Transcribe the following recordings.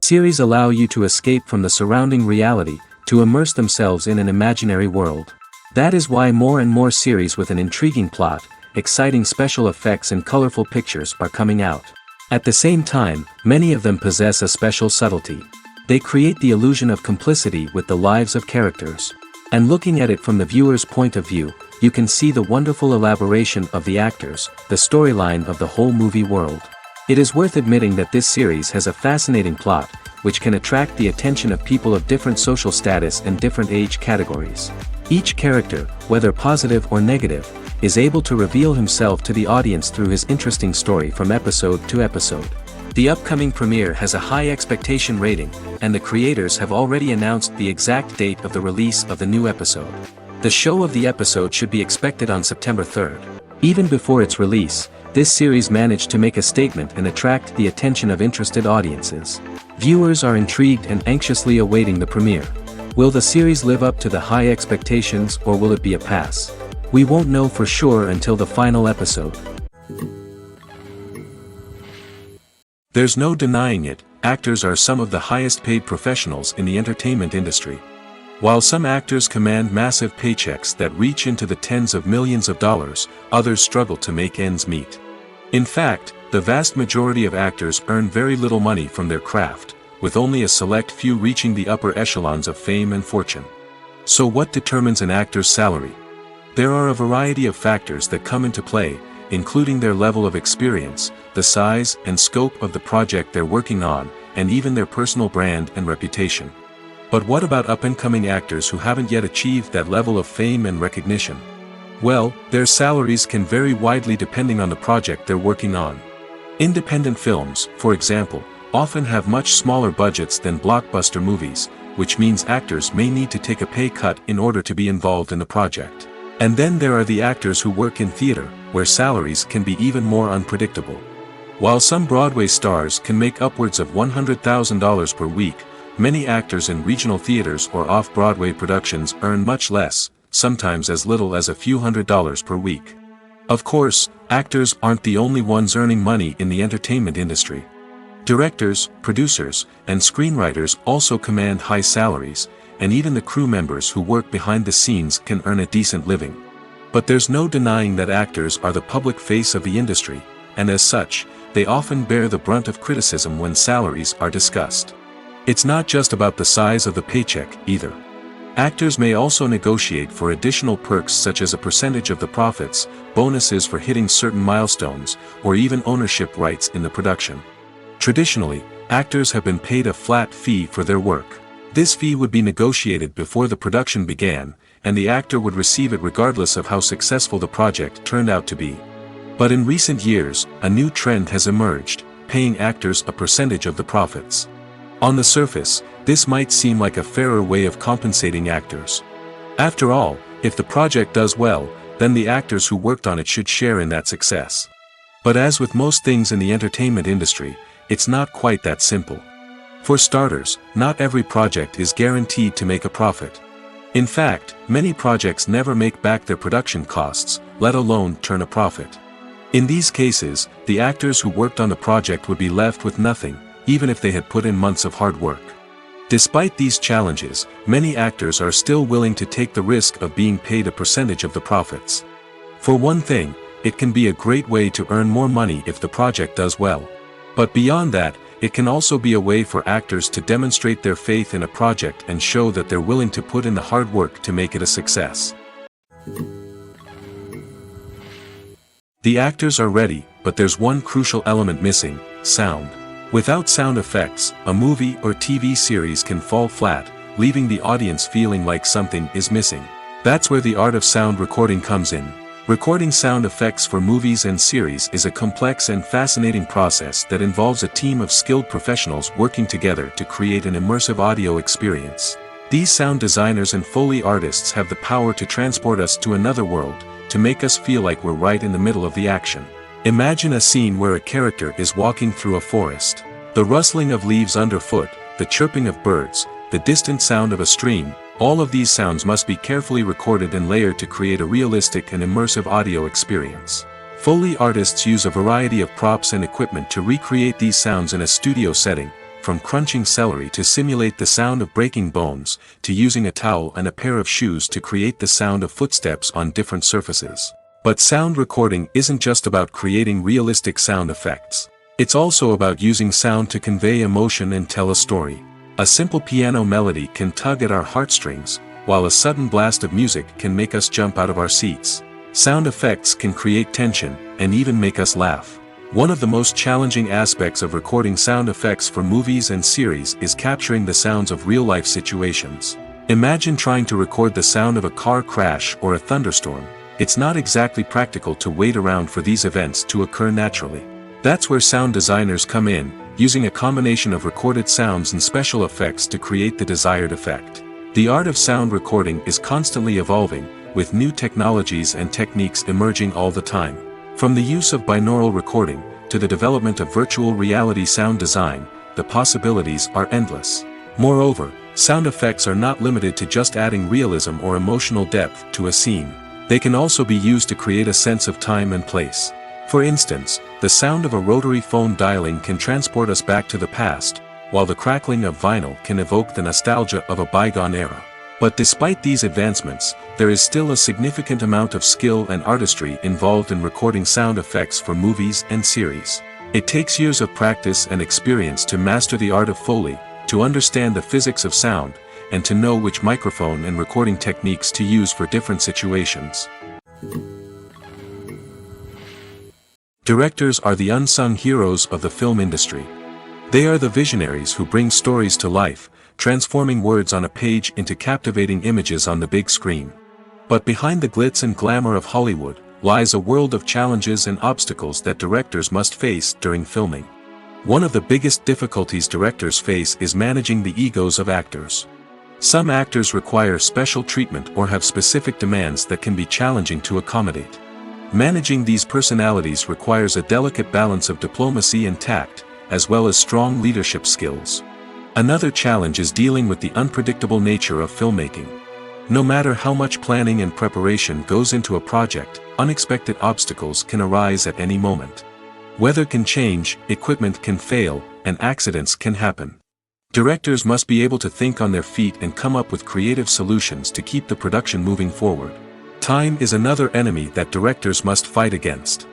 Series allow you to escape from the surrounding reality, to immerse themselves in an imaginary world. That is why more and more series with an intriguing plot, exciting special effects and colorful pictures are coming out. At the same time, many of them possess a special subtlety. They create the illusion of complicity with the lives of characters. And looking at it from the viewer's point of view, you can see the wonderful elaboration of the actors, the storyline of the whole movie world. It is worth admitting that this series has a fascinating plot, which can attract the attention of people of different social status and different age categories. Each character, whether positive or negative, is able to reveal himself to the audience through his interesting story from episode to episode. The upcoming premiere has a high expectation rating, and the creators have already announced the exact date of the release of the new episode. The show of the episode should be expected on September 3rd. Even before its release, this series managed to make a statement and attract the attention of interested audiences. Viewers are intrigued and anxiously awaiting the premiere. Will the series live up to the high expectations, or will it be a pass? We won't know for sure until the final episode. There's no denying it, actors are some of the highest paid professionals in the entertainment industry. While some actors command massive paychecks that reach into the tens of millions of dollars, others struggle to make ends meet. In fact, the vast majority of actors earn very little money from their craft, with only a select few reaching the upper echelons of fame and fortune. So what determines an actor's salary? There are a variety of factors that come into play, including their level of experience, the size and scope of the project they're working on, and even their personal brand and reputation. But what about up-and-coming actors who haven't yet achieved that level of fame and recognition? Well, their salaries can vary widely depending on the project they're working on. Independent films, for example, often have much smaller budgets than blockbuster movies, which means actors may need to take a pay cut in order to be involved in the project. And then there are the actors who work in theater, where salaries can be even more unpredictable. While some Broadway stars can make upwards of $100,000 per week, many actors in regional theaters or off-Broadway productions earn much less, sometimes as little as a few $100s per week. Of course, actors aren't the only ones earning money in the entertainment industry. Directors, producers, and screenwriters also command high salaries, and even the crew members who work behind the scenes can earn a decent living. But there's no denying that actors are the public face of the industry, and as such, they often bear the brunt of criticism when salaries are discussed. It's not just about the size of the paycheck, either. Actors may also negotiate for additional perks such as a percentage of the profits, bonuses for hitting certain milestones, or even ownership rights in the production. Traditionally, actors have been paid a flat fee for their work. This fee would be negotiated before the production began, and the actor would receive it regardless of how successful the project turned out to be. But in recent years, a new trend has emerged, paying actors a percentage of the profits. On the surface, this might seem like a fairer way of compensating actors. After all, if the project does well, then the actors who worked on it should share in that success. But as with most things in the entertainment industry, it's not quite that simple. For starters, not every project is guaranteed to make a profit. In fact, many projects never make back their production costs, let alone turn a profit. In these cases, the actors who worked on the project would be left with nothing, even if they had put in months of hard work. Despite these challenges, many actors are still willing to take the risk of being paid a percentage of the profits. For one thing, it can be a great way to earn more money if the project does well. But beyond that, it can also be a way for actors to demonstrate their faith in a project and show that they're willing to put in the hard work to make it a success. The actors are ready, but there's one crucial element missing: sound. Without sound effects, a movie or TV series can fall flat, leaving the audience feeling like something is missing. That's where the art of sound recording comes in. Recording sound effects for movies and series is a complex and fascinating process that involves a team of skilled professionals working together to create an immersive audio experience. These sound designers and Foley artists have the power to transport us to another world, to make us feel like we're right in the middle of the action. Imagine a scene where a character is walking through a forest. The rustling of leaves underfoot, the chirping of birds, the distant sound of a stream, all of these sounds must be carefully recorded and layered to create a realistic and immersive audio experience. Foley artists use a variety of props and equipment to recreate these sounds in a studio setting, from crunching celery to simulate the sound of breaking bones, to using a towel and a pair of shoes to create the sound of footsteps on different surfaces. But sound recording isn't just about creating realistic sound effects. It's also about using sound to convey emotion and tell a story. A simple piano melody can tug at our heartstrings, while a sudden blast of music can make us jump out of our seats. Sound effects can create tension, and even make us laugh. One of the most challenging aspects of recording sound effects for movies and series is capturing the sounds of real-life situations. Imagine trying to record the sound of a car crash or a thunderstorm. It's not exactly practical to wait around for these events to occur naturally. That's where sound designers come in, using a combination of recorded sounds and special effects to create the desired effect. The art of sound recording is constantly evolving, with new technologies and techniques emerging all the time. From the use of binaural recording, to the development of virtual reality sound design, the possibilities are endless. Moreover, sound effects are not limited to just adding realism or emotional depth to a scene. They can also be used to create a sense of time and place. For instance, the sound of a rotary phone dialing can transport us back to the past, while the crackling of vinyl can evoke the nostalgia of a bygone era. But despite these advancements, there is still a significant amount of skill and artistry involved in recording sound effects for movies and series. It takes years of practice and experience to master the art of Foley, to understand the physics of sound, and to know which microphone and recording techniques to use for different situations. Directors are the unsung heroes of the film industry. They are the visionaries who bring stories to life, transforming words on a page into captivating images on the big screen. But behind the glitz and glamour of Hollywood, lies a world of challenges and obstacles that directors must face during filming. One of the biggest difficulties directors face is managing the egos of actors. Some actors require special treatment or have specific demands that can be challenging to accommodate. Managing these personalities requires a delicate balance of diplomacy and tact, as well as strong leadership skills. Another challenge is dealing with the unpredictable nature of filmmaking. No matter how much planning and preparation goes into a project, unexpected obstacles can arise at any moment. Weather can change, equipment can fail, and accidents can happen. Directors must be able to think on their feet and come up with creative solutions to keep the production moving forward. Time is another enemy that directors must fight against.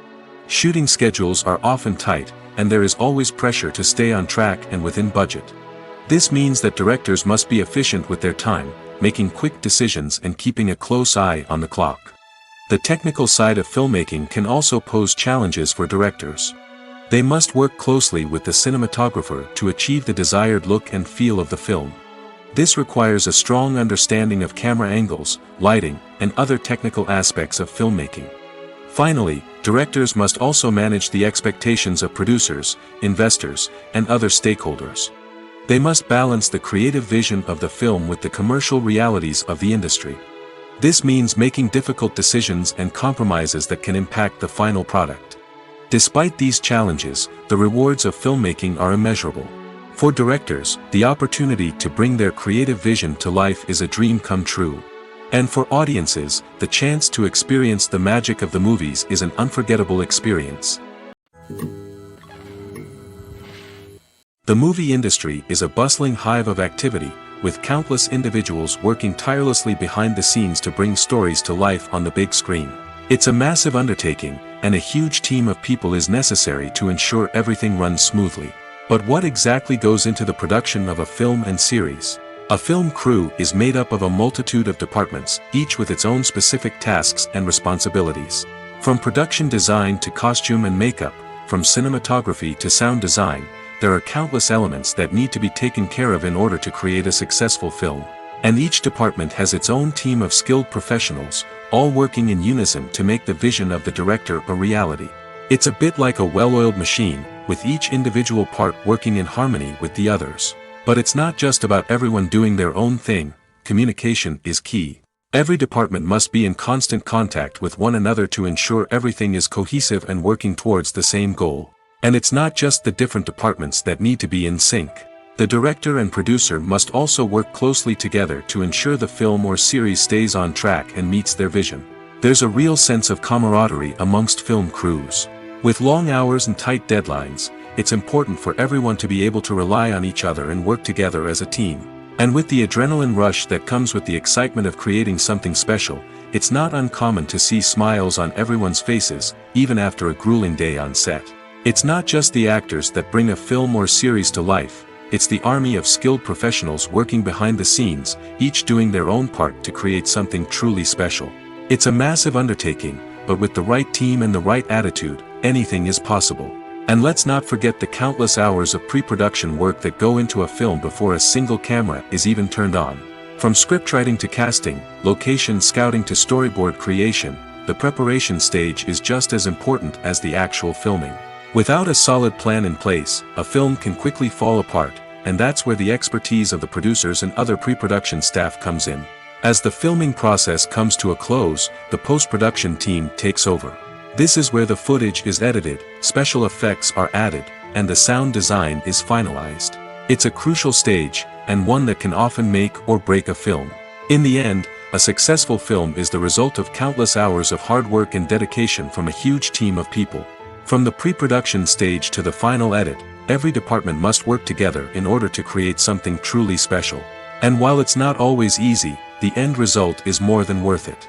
Shooting schedules are often tight, and there is always pressure to stay on track and within budget. This means that directors must be efficient with their time, making quick decisions and keeping a close eye on the clock. The technical side of filmmaking can also pose challenges for directors. They must work closely with the cinematographer to achieve the desired look and feel of the film. This requires a strong understanding of camera angles, lighting, and other technical aspects of filmmaking. Finally, directors must also manage the expectations of producers, investors, and other stakeholders. They must balance the creative vision of the film with the commercial realities of the industry. This means making difficult decisions and compromises that can impact the final product. Despite these challenges, the rewards of filmmaking are immeasurable. For directors, the opportunity to bring their creative vision to life is a dream come true. And for audiences, the chance to experience the magic of the movies is an unforgettable experience. The movie industry is a bustling hive of activity, with countless individuals working tirelessly behind the scenes to bring stories to life on the big screen. It's a massive undertaking, and a huge team of people is necessary to ensure everything runs smoothly. But what exactly goes into the production of a film and series? A film crew is made up of a multitude of departments, each with its own specific tasks and responsibilities. From production design to costume and makeup, from cinematography to sound design, there are countless elements that need to be taken care of in order to create a successful film. And each department has its own team of skilled professionals, all working in unison to make the vision of the director a reality. It's a bit like a well-oiled machine, with each individual part working in harmony with the others. But it's not just about everyone doing their own thing. Communication is key. Every department must be in constant contact with one another to ensure everything is cohesive and working towards the same goal. And it's not just the different departments that need to be in sync. The director and producer must also work closely together to ensure the film or series stays on track and meets their vision. There's a real sense of camaraderie amongst film crews. With long hours and tight deadlines, it's important for everyone to be able to rely on each other and work together as a team. And with the adrenaline rush that comes with the excitement of creating something special, it's not uncommon to see smiles on everyone's faces, even after a grueling day on set. It's not just the actors that bring a film or series to life, it's the army of skilled professionals working behind the scenes, each doing their own part to create something truly special. It's a massive undertaking, but with the right team and the right attitude, anything is possible. And let's not forget the countless hours of pre-production work that go into a film before a single camera is even turned on. From scriptwriting to casting, location scouting to storyboard creation, the preparation stage is just as important as the actual filming. Without a solid plan in place, a film can quickly fall apart, and that's where the expertise of the producers and other pre-production staff comes in. As the filming process comes to a close, the post-production team takes over. This is where the footage is edited, special effects are added, and the sound design is finalized. It's a crucial stage, and one that can often make or break a film. In the end, a successful film is the result of countless hours of hard work and dedication from a huge team of people. From the pre-production stage to the final edit, every department must work together in order to create something truly special. And while it's not always easy, the end result is more than worth it.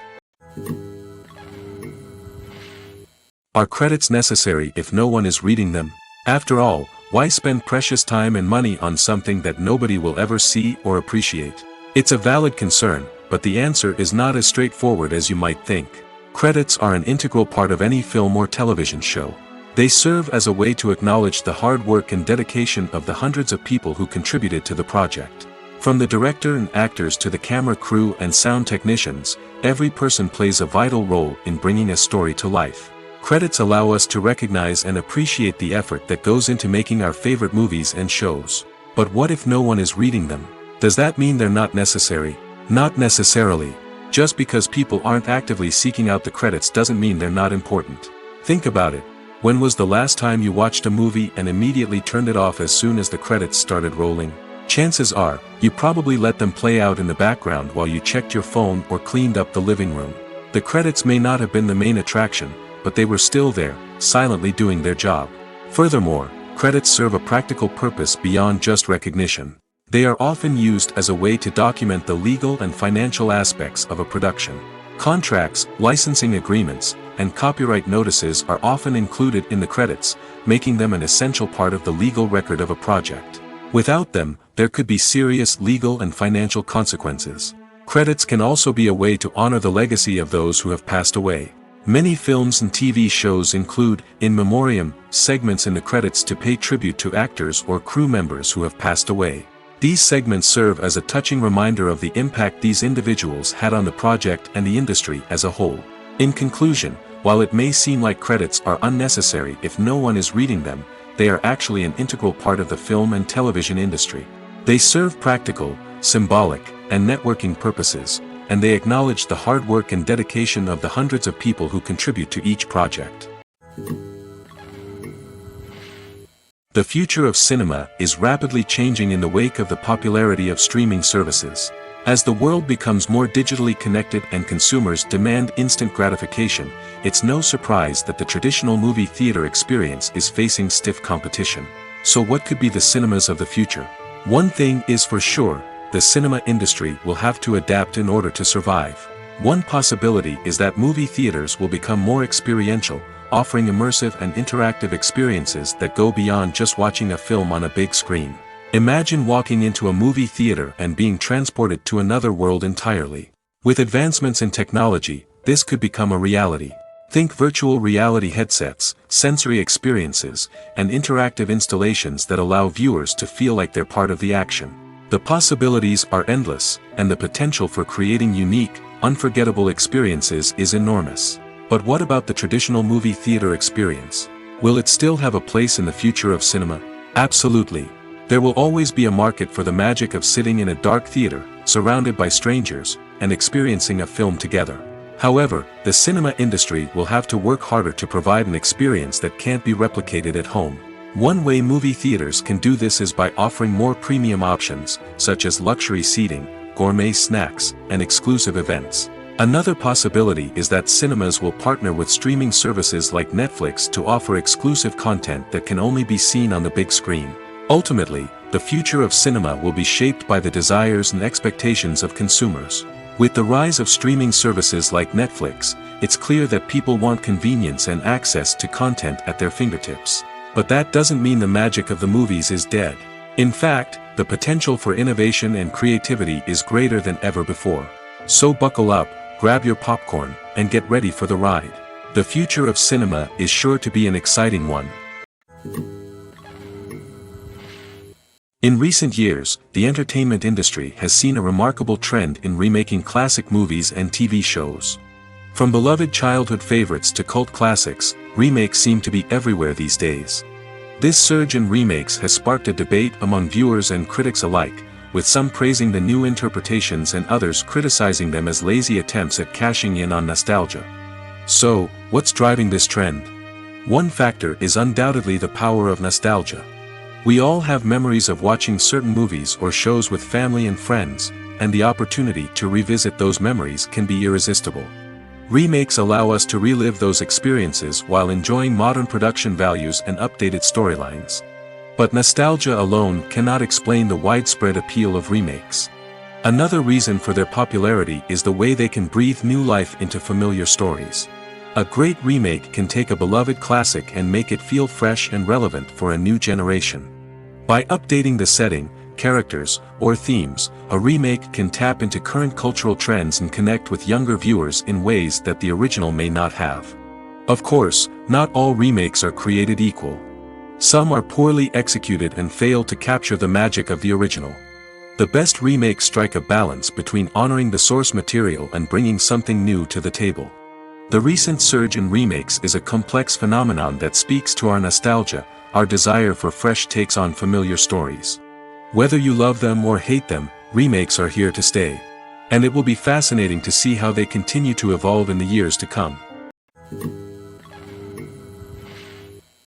Are credits necessary if no one is reading them? After all, why spend precious time and money on something that nobody will ever see or appreciate? It's a valid concern, but the answer is not as straightforward as you might think. Credits are an integral part of any film or television show. They serve as a way to acknowledge the hard work and dedication of the hundreds of people who contributed to the project. From the director and actors to the camera crew and sound technicians, every person plays a vital role in bringing a story to life. Credits allow us to recognize and appreciate the effort that goes into making our favorite movies and shows. But what if no one is reading them? Does that mean they're not necessary? Not necessarily. Just because people aren't actively seeking out the credits doesn't mean they're not important. Think about it. When was the last time you watched a movie and immediately turned it off as soon as the credits started rolling? Chances are, you probably let them play out in the background while you checked your phone or cleaned up the living room. The credits may not have been the main attraction, but they were still there, silently doing their job. Furthermore, credits serve a practical purpose beyond just recognition. They are often used as a way to document the legal and financial aspects of a production. Contracts, licensing agreements, and copyright notices are often included in the credits, making them an essential part of the legal record of a project. Without them, there could be serious legal and financial consequences. Credits can also be a way to honor the legacy of those who have passed away. Many films and TV shows include, in memoriam, segments in the credits to pay tribute to actors or crew members who have passed away. These segments serve as a touching reminder of the impact these individuals had on the project and the industry as a whole. In conclusion, while it may seem like credits are unnecessary if no one is reading them, they are actually an integral part of the film and television industry. They serve practical, symbolic, and networking purposes, and they acknowledge the hard work and dedication of the hundreds of people who contribute to each project. The future of cinema is rapidly changing in the wake of the popularity of streaming services. As the world becomes more digitally connected and consumers demand instant gratification, it's no surprise that the traditional movie theater experience is facing stiff competition. So what could be the cinemas of the future? One thing is for sure, the cinema industry will have to adapt in order to survive. One possibility is that movie theaters will become more experiential, offering immersive and interactive experiences that go beyond just watching a film on a big screen. Imagine walking into a movie theater and being transported to another world entirely. With advancements in technology, this could become a reality. Think virtual reality headsets, sensory experiences, and interactive installations that allow viewers to feel like they're part of the action. The possibilities are endless, and the potential for creating unique, unforgettable experiences is enormous. But what about the traditional movie theater experience? Will it still have a place in the future of cinema? Absolutely. There will always be a market for the magic of sitting in a dark theater, surrounded by strangers, and experiencing a film together. However, the cinema industry will have to work harder to provide an experience that can't be replicated at home. One way movie theaters can do this is by offering more premium options, such as luxury seating, gourmet snacks, and exclusive events. Another possibility is that cinemas will partner with streaming services like Netflix to offer exclusive content that can only be seen on the big screen. Ultimately, the future of cinema will be shaped by the desires and expectations of consumers. With the rise of streaming services like Netflix, it's clear that people want convenience and access to content at their fingertips. But that doesn't mean the magic of the movies is dead. In fact, the potential for innovation and creativity is greater than ever before. So buckle up, grab your popcorn, and get ready for the ride. The future of cinema is sure to be an exciting one. In recent years, the entertainment industry has seen a remarkable trend in remaking classic movies and TV shows. From beloved childhood favorites to cult classics, remakes seem to be everywhere these days. This surge in remakes has sparked a debate among viewers and critics alike, with some praising the new interpretations and others criticizing them as lazy attempts at cashing in on nostalgia. So, what's driving this trend? One factor is undoubtedly the power of nostalgia. We all have memories of watching certain movies or shows with family and friends, and the opportunity to revisit those memories can be irresistible. Remakes allow us to relive those experiences while enjoying modern production values and updated storylines. But nostalgia alone cannot explain the widespread appeal of remakes. Another reason for their popularity is the way they can breathe new life into familiar stories. A great remake can take a beloved classic and make it feel fresh and relevant for a new generation. By updating the setting, characters, or themes, a remake can tap into current cultural trends and connect with younger viewers in ways that the original may not have. Of course, not all remakes are created equal. Some are poorly executed and fail to capture the magic of the original. The best remakes strike a balance between honoring the source material and bringing something new to the table. The recent surge in remakes is a complex phenomenon that speaks to our nostalgia, our desire for fresh takes on familiar stories. Whether you love them or hate them, remakes are here to stay. And it will be fascinating to see how they continue to evolve in the years to come.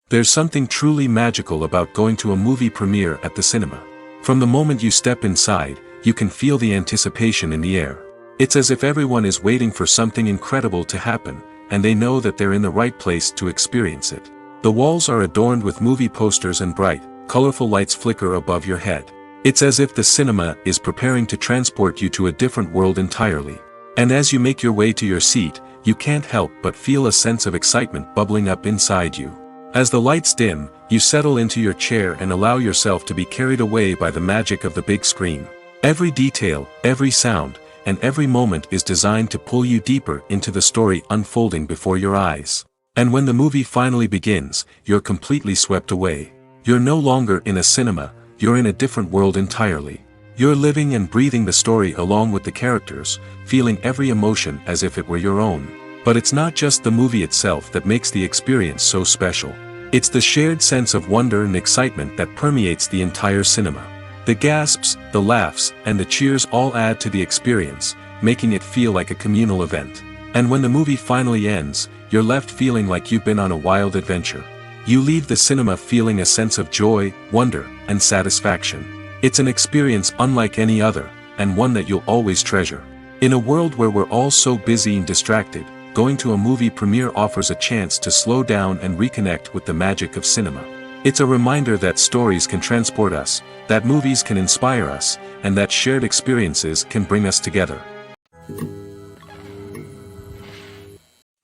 There's something truly magical about going to a movie premiere at the cinema. From the moment you step inside, you can feel the anticipation in the air. It's as if everyone is waiting for something incredible to happen, and they know that they're in the right place to experience it. The walls are adorned with movie posters and bright, colorful lights flicker above your head. It's as if the cinema is preparing to transport you to a different world entirely. And as you make your way to your seat, you can't help but feel a sense of excitement bubbling up inside you. As the lights dim, you settle into your chair and allow yourself to be carried away by the magic of the big screen. Every detail, every sound, and every moment is designed to pull you deeper into the story unfolding before your eyes. And when the movie finally begins, you're completely swept away. You're no longer in a cinema, you're in a different world entirely. You're living and breathing the story along with the characters, feeling every emotion as if it were your own. But it's not just the movie itself that makes the experience so special. It's the shared sense of wonder and excitement that permeates the entire cinema. The gasps, the laughs, and the cheers all add to the experience, making it feel like a communal event. And when the movie finally ends, you're left feeling like you've been on a wild adventure. You leave the cinema feeling a sense of joy, wonder, and satisfaction. It's an experience unlike any other, and one that you'll always treasure. In a world where we're all so busy and distracted, going to a movie premiere offers a chance to slow down and reconnect with the magic of cinema. It's a reminder that stories can transport us, that movies can inspire us, and that shared experiences can bring us together.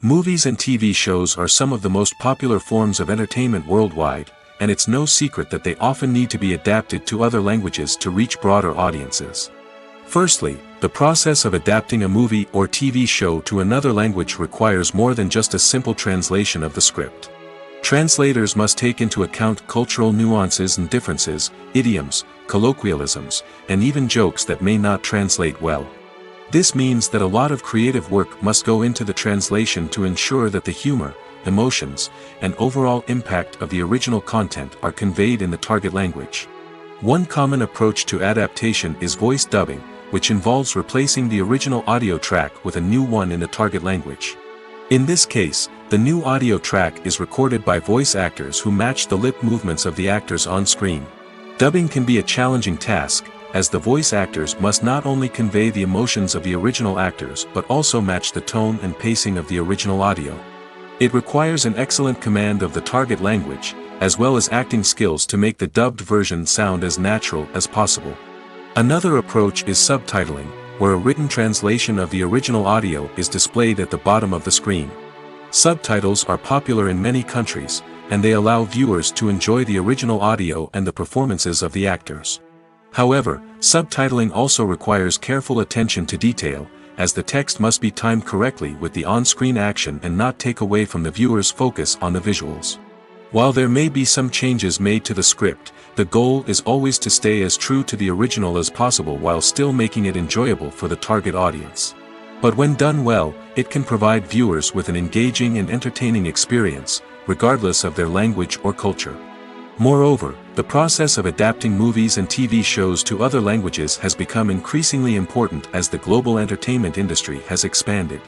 Movies and TV shows are some of the most popular forms of entertainment worldwide, and it's no secret that they often need to be adapted to other languages to reach broader audiences. Firstly, the process of adapting a movie or TV show to another language requires more than just a simple translation of the script. Translators must take into account cultural nuances and differences, idioms, colloquialisms, and even jokes that may not translate well. This means that a lot of creative work must go into the translation to ensure that the humor, emotions, and overall impact of the original content are conveyed in the target language. One common approach to adaptation is voice dubbing, which involves replacing the original audio track with a new one in the target language. In this case, the new audio track is recorded by voice actors who match the lip movements of the actors on screen. Dubbing can be a challenging task, as the voice actors must not only convey the emotions of the original actors but also match the tone and pacing of the original audio. It requires an excellent command of the target language, as well as acting skills to make the dubbed version sound as natural as possible. Another approach is subtitling, where a written translation of the original audio is displayed at the bottom of the screen. Subtitles are popular in many countries, and they allow viewers to enjoy the original audio and the performances of the actors. However, subtitling also requires careful attention to detail, as the text must be timed correctly with the on-screen action and not take away from the viewer's focus on the visuals. While there may be some changes made to the script, the goal is always to stay as true to the original as possible while still making it enjoyable for the target audience. But when done well, it can provide viewers with an engaging and entertaining experience, regardless of their language or culture. Moreover, the process of adapting movies and TV shows to other languages has become increasingly important as the global entertainment industry has expanded.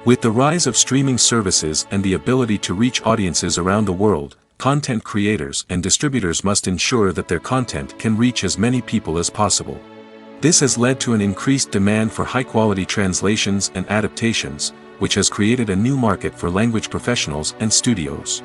With the rise of streaming services and the ability to reach audiences around the world, content creators and distributors must ensure that their content can reach as many people as possible. This has led to an increased demand for high-quality translations and adaptations, which has created a new market for language professionals and studios.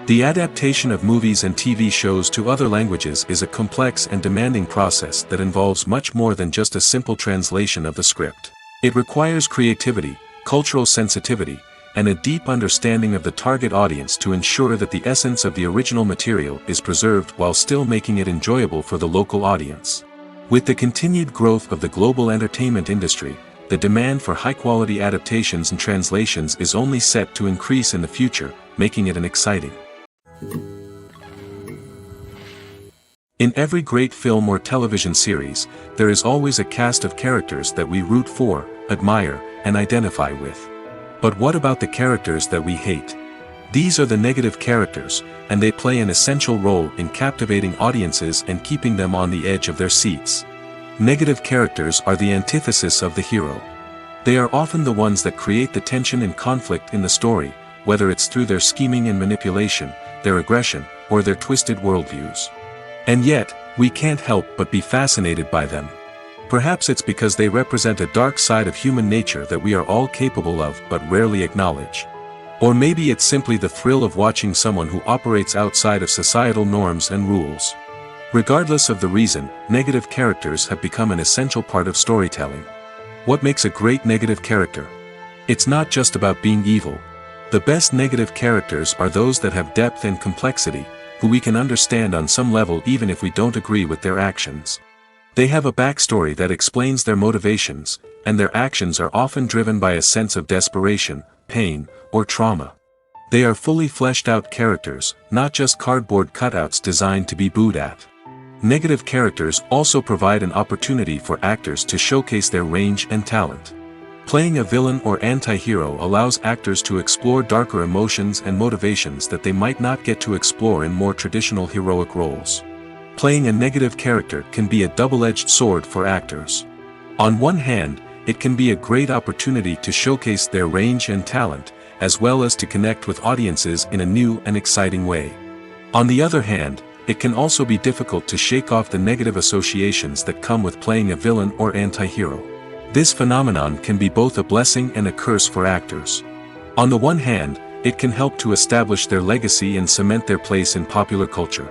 The adaptation of movies and TV shows to other languages is a complex and demanding process that involves much more than just a simple translation of the script. It requires creativity, cultural sensitivity, and a deep understanding of the target audience to ensure that the essence of the original material is preserved while still making it enjoyable for the local audience. With the continued growth of the global entertainment industry, the demand for high-quality adaptations and translations is only set to increase in the future, making it an exciting. In every great film or television series, there is always a cast of characters that we root for, admire, and identify with. But what about the characters that we hate? These are the negative characters, and they play an essential role in captivating audiences and keeping them on the edge of their seats. Negative characters are the antithesis of the hero. They are often the ones that create the tension and conflict in the story, whether it's through their scheming and manipulation, their aggression, or their twisted worldviews. And yet, we can't help but be fascinated by them. Perhaps it's because they represent a dark side of human nature that we are all capable of but rarely acknowledge. Or maybe it's simply the thrill of watching someone who operates outside of societal norms and rules. Regardless of the reason, negative characters have become an essential part of storytelling. What makes a great negative character? It's not just about being evil. The best negative characters are those that have depth and complexity, who we can understand on some level even if we don't agree with their actions. They have a backstory that explains their motivations, and their actions are often driven by a sense of desperation, pain, or trauma. They are fully fleshed out characters, not just cardboard cutouts designed to be booed at. Negative characters also provide an opportunity for actors to showcase their range and talent. Playing a villain or anti-hero allows actors to explore darker emotions and motivations that they might not get to explore in more traditional heroic roles. Playing a negative character can be a double-edged sword for actors. On one hand, it can be a great opportunity to showcase their range and talent, as well as to connect with audiences in a new and exciting way. On the other hand, it can also be difficult to shake off the negative associations that come with playing a villain or anti-hero. This phenomenon can be both a blessing and a curse for actors. On the one hand, it can help to establish their legacy and cement their place in popular culture.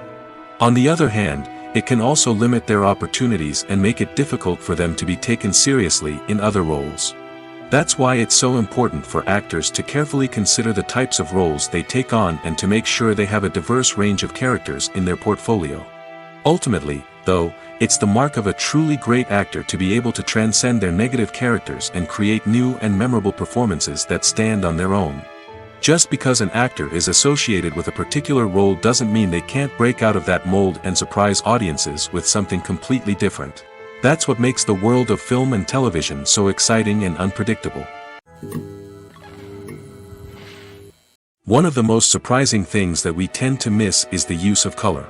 On the other hand, it can also limit their opportunities and make it difficult for them to be taken seriously in other roles. That's why it's so important for actors to carefully consider the types of roles they take on and to make sure they have a diverse range of characters in their portfolio. Ultimately, though, it's the mark of a truly great actor to be able to transcend their negative characters and create new and memorable performances that stand on their own. Just because an actor is associated with a particular role doesn't mean they can't break out of that mold and surprise audiences with something completely different. That's what makes the world of film and television so exciting and unpredictable. One of the most surprising things that we tend to miss is the use of color.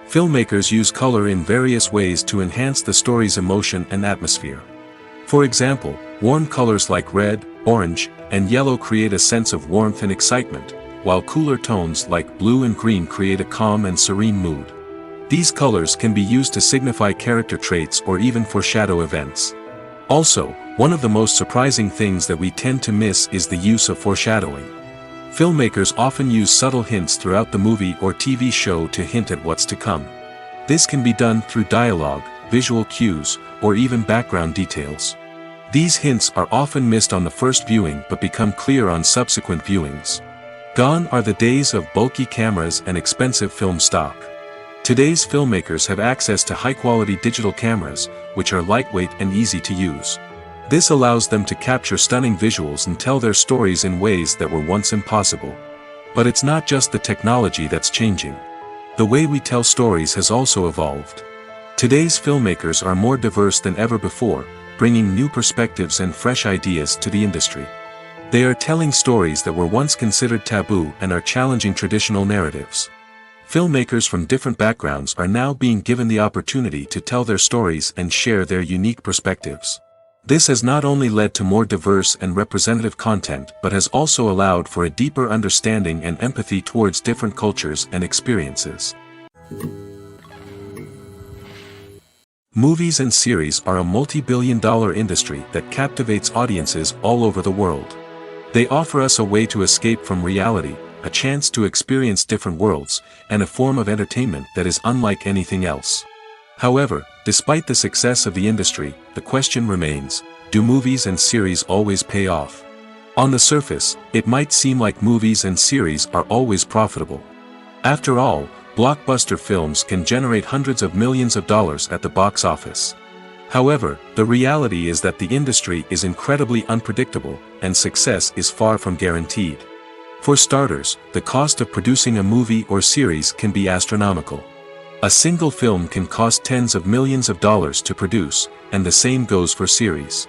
Filmmakers use color in various ways to enhance the story's emotion and atmosphere. For example, warm colors like red, orange, and yellow create a sense of warmth and excitement, while cooler tones like blue and green create a calm and serene mood. These colors can be used to signify character traits or even foreshadow events. Also, one of the most surprising things that we tend to miss is the use of foreshadowing. Filmmakers often use subtle hints throughout the movie or TV show to hint at what's to come. This can be done through dialogue, visual cues, or even background details. These hints are often missed on the first viewing but become clear on subsequent viewings. Gone are the days of bulky cameras and expensive film stock. Today's filmmakers have access to high-quality digital cameras, which are lightweight and easy to use. This allows them to capture stunning visuals and tell their stories in ways that were once impossible. But it's not just the technology that's changing. The way we tell stories has also evolved. Today's filmmakers are more diverse than ever before, bringing new perspectives and fresh ideas to the industry. They are telling stories that were once considered taboo and are challenging traditional narratives. Filmmakers from different backgrounds are now being given the opportunity to tell their stories and share their unique perspectives. This has not only led to more diverse and representative content but has also allowed for a deeper understanding and empathy towards different cultures and experiences. Movies and series are a multi-billion-dollar industry that captivates audiences all over the world. They offer us a way to escape from reality, a chance to experience different worlds, and a form of entertainment that is unlike anything else. However, despite the success of the industry, the question remains, do movies and series always pay off? On the surface, it might seem like movies and series are always profitable. After all, blockbuster films can generate hundreds of millions of dollars at the box office. However, the reality is that the industry is incredibly unpredictable, and success is far from guaranteed. For starters, the cost of producing a movie or series can be astronomical. A single film can cost tens of millions of dollars to produce, and the same goes for series.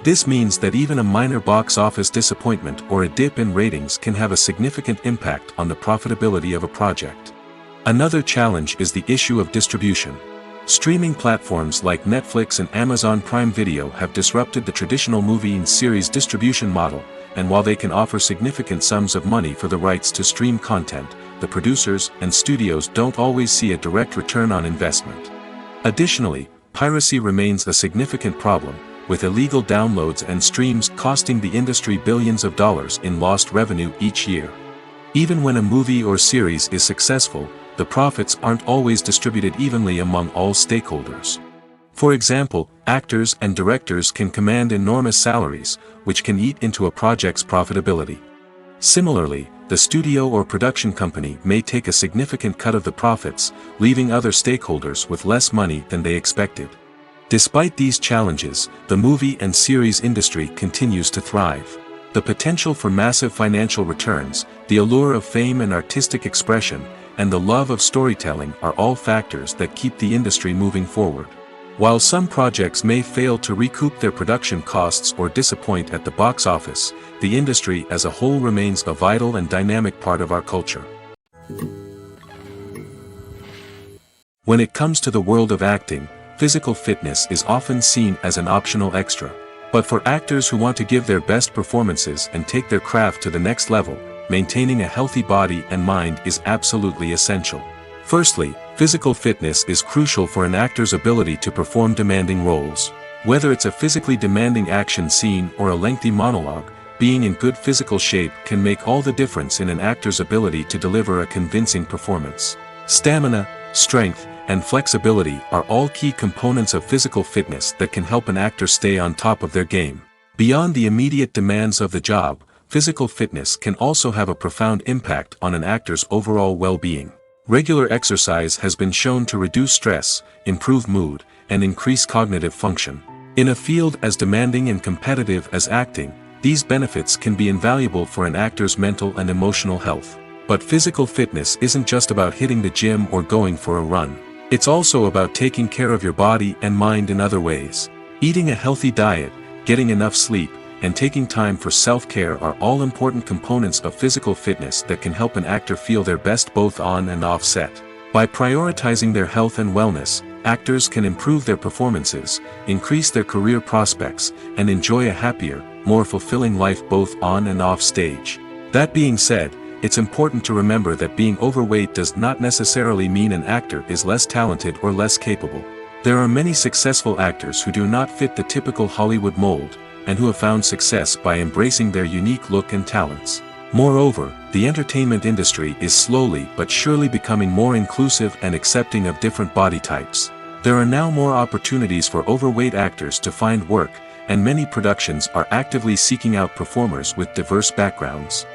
This means that even a minor box office disappointment or a dip in ratings can have a significant impact on the profitability of a project. Another challenge is the issue of distribution. Streaming platforms like Netflix and Amazon Prime Video have disrupted the traditional movie and series distribution model, and while they can offer significant sums of money for the rights to stream content, the producers and studios don't always see a direct return on investment. Additionally, piracy remains a significant problem, with illegal downloads and streams costing the industry billions of dollars in lost revenue each year. Even when a movie or series is successful, the profits aren't always distributed evenly among all stakeholders. For example, actors and directors can command enormous salaries, which can eat into a project's profitability. Similarly, the studio or production company may take a significant cut of the profits, leaving other stakeholders with less money than they expected. Despite these challenges, the movie and series industry continues to thrive. The potential for massive financial returns, the allure of fame and artistic expression, and the love of storytelling are all factors that keep the industry moving forward. While some projects may fail to recoup their production costs or disappoint at the box office, the industry as a whole remains a vital and dynamic part of our culture. When it comes to the world of acting, physical fitness is often seen as an optional extra. But for actors who want to give their best performances and take their craft to the next level, maintaining a healthy body and mind is absolutely essential. Firstly, physical fitness is crucial for an actor's ability to perform demanding roles. Whether it's a physically demanding action scene or a lengthy monologue, being in good physical shape can make all the difference in an actor's ability to deliver a convincing performance. Stamina, strength, and flexibility are all key components of physical fitness that can help an actor stay on top of their game. Beyond the immediate demands of the job, physical fitness can also have a profound impact on an actor's overall well-being. Regular exercise has been shown to reduce stress, improve mood, and increase cognitive function. In a field as demanding and competitive as acting, these benefits can be invaluable for an actor's mental and emotional health. But physical fitness isn't just about hitting the gym or going for a run. It's also about taking care of your body and mind in other ways. Eating a healthy diet, getting enough sleep, and taking time for self-care are all important components of physical fitness that can help an actor feel their best both on and off set. By prioritizing their health and wellness, actors can improve their performances, increase their career prospects, and enjoy a happier, more fulfilling life both on and off stage. That being said, it's important to remember that being overweight does not necessarily mean an actor is less talented or less capable. There are many successful actors who do not fit the typical Hollywood mold, and who have found success by embracing their unique look and talents. Moreover, the entertainment industry is slowly but surely becoming more inclusive and accepting of different body types. There are now more opportunities for overweight actors to find work, and many productions are actively seeking out performers with diverse backgrounds.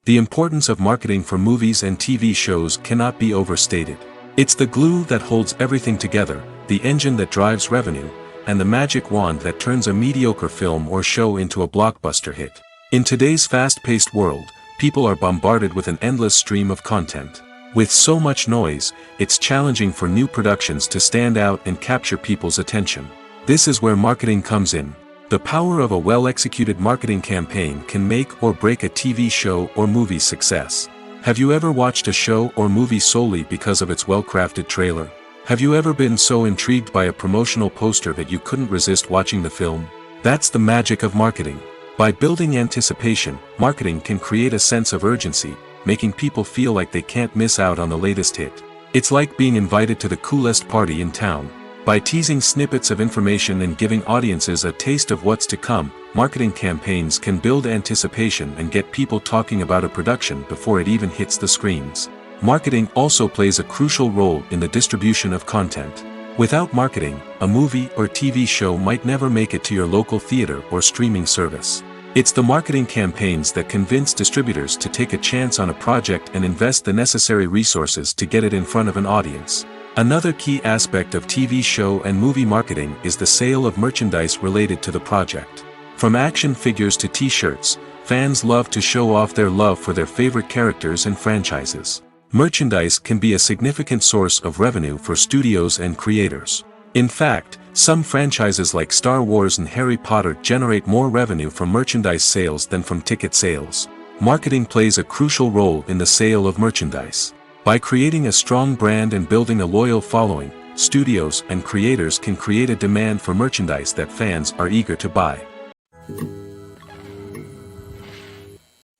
The importance of marketing for movies and TV shows cannot be overstated. It's the glue that holds everything together, the engine that drives revenue, and the magic wand that turns a mediocre film or show into a blockbuster hit. In today's fast-paced world, people are bombarded with an endless stream of content. With so much noise, it's challenging for new productions to stand out and capture people's attention. This is where marketing comes in. The power of a well-executed marketing campaign can make or break a TV show or movie's success. Have you ever watched a show or movie solely because of its well-crafted trailer? Have you ever been so intrigued by a promotional poster that you couldn't resist watching the film? That's the magic of marketing. By building anticipation, marketing can create a sense of urgency, making people feel like they can't miss out on the latest hit. It's like being invited to the coolest party in town. By teasing snippets of information and giving audiences a taste of what's to come, marketing campaigns can build anticipation and get people talking about a production before it even hits the screens. Marketing also plays a crucial role in the distribution of content. Without marketing, a movie or TV show might never make it to your local theater or streaming service. It's the marketing campaigns that convince distributors to take a chance on a project and invest the necessary resources to get it in front of an audience. Another key aspect of TV show and movie marketing is the sale of merchandise related to the project. From action figures to t-shirts, fans love to show off their love for their favorite characters and franchises. Merchandise can be a significant source of revenue for studios and creators. In fact, some franchises like Star Wars and Harry Potter generate more revenue from merchandise sales than from ticket sales. Marketing plays a crucial role in the sale of merchandise. By creating a strong brand and building a loyal following, studios and creators can create a demand for merchandise that fans are eager to buy.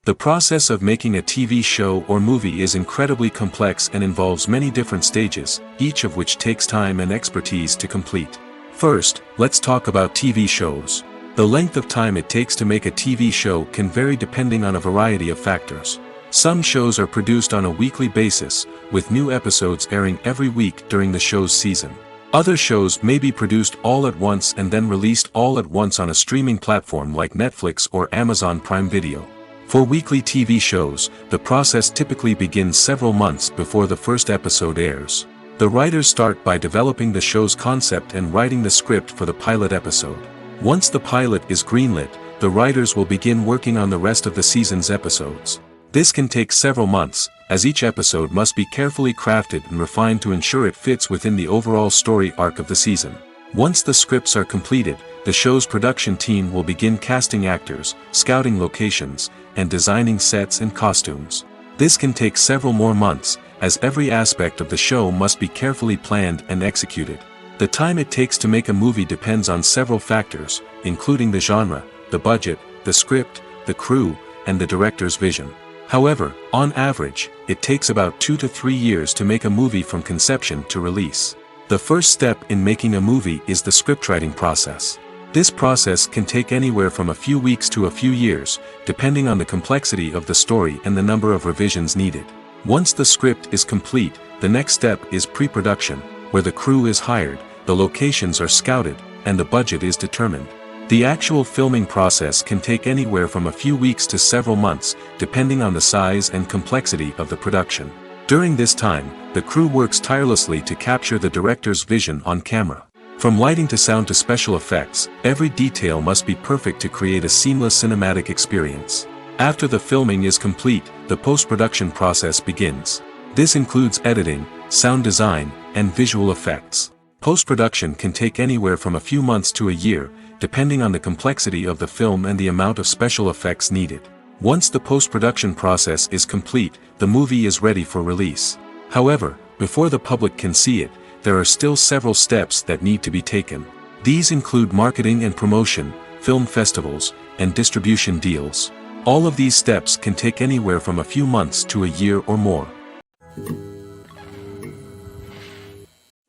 The process of making a TV show or movie is incredibly complex and involves many different stages, each of which takes time and expertise to complete. First, let's talk about TV shows. The length of time it takes to make a TV show can vary depending on a variety of factors. Some shows are produced on a weekly basis, with new episodes airing every week during the show's season. Other shows may be produced all at once and then released all at once on a streaming platform like Netflix or Amazon Prime Video. For weekly TV shows, the process typically begins several months before the first episode airs. The writers start by developing the show's concept and writing the script for the pilot episode. Once the pilot is greenlit, the writers will begin working on the rest of the season's episodes. This can take several months, as each episode must be carefully crafted and refined to ensure it fits within the overall story arc of the season. Once the scripts are completed, the show's production team will begin casting actors, scouting locations, and designing sets and costumes. This can take several more months, as every aspect of the show must be carefully planned and executed. The time it takes to make a movie depends on several factors, including the genre, the budget, the script, the crew, and the director's vision. However, on average, it takes about 2 to 3 years to make a movie from conception to release. The first step in making a movie is the scriptwriting process. This process can take anywhere from a few weeks to a few years, depending on the complexity of the story and the number of revisions needed. Once the script is complete, the next step is pre-production, where the crew is hired, the locations are scouted, and the budget is determined. The actual filming process can take anywhere from a few weeks to several months, depending on the size and complexity of the production. During this time, the crew works tirelessly to capture the director's vision on camera. From lighting to sound to special effects, every detail must be perfect to create a seamless cinematic experience. After the filming is complete, the post-production process begins. This includes editing, sound design, and visual effects. Post-production can take anywhere from a few months to a year, depending on the complexity of the film and the amount of special effects needed. Once the post-production process is complete, the movie is ready for release. However, before the public can see it, there are still several steps that need to be taken. These include marketing and promotion, film festivals, and distribution deals. All of these steps can take anywhere from a few months to a year or more.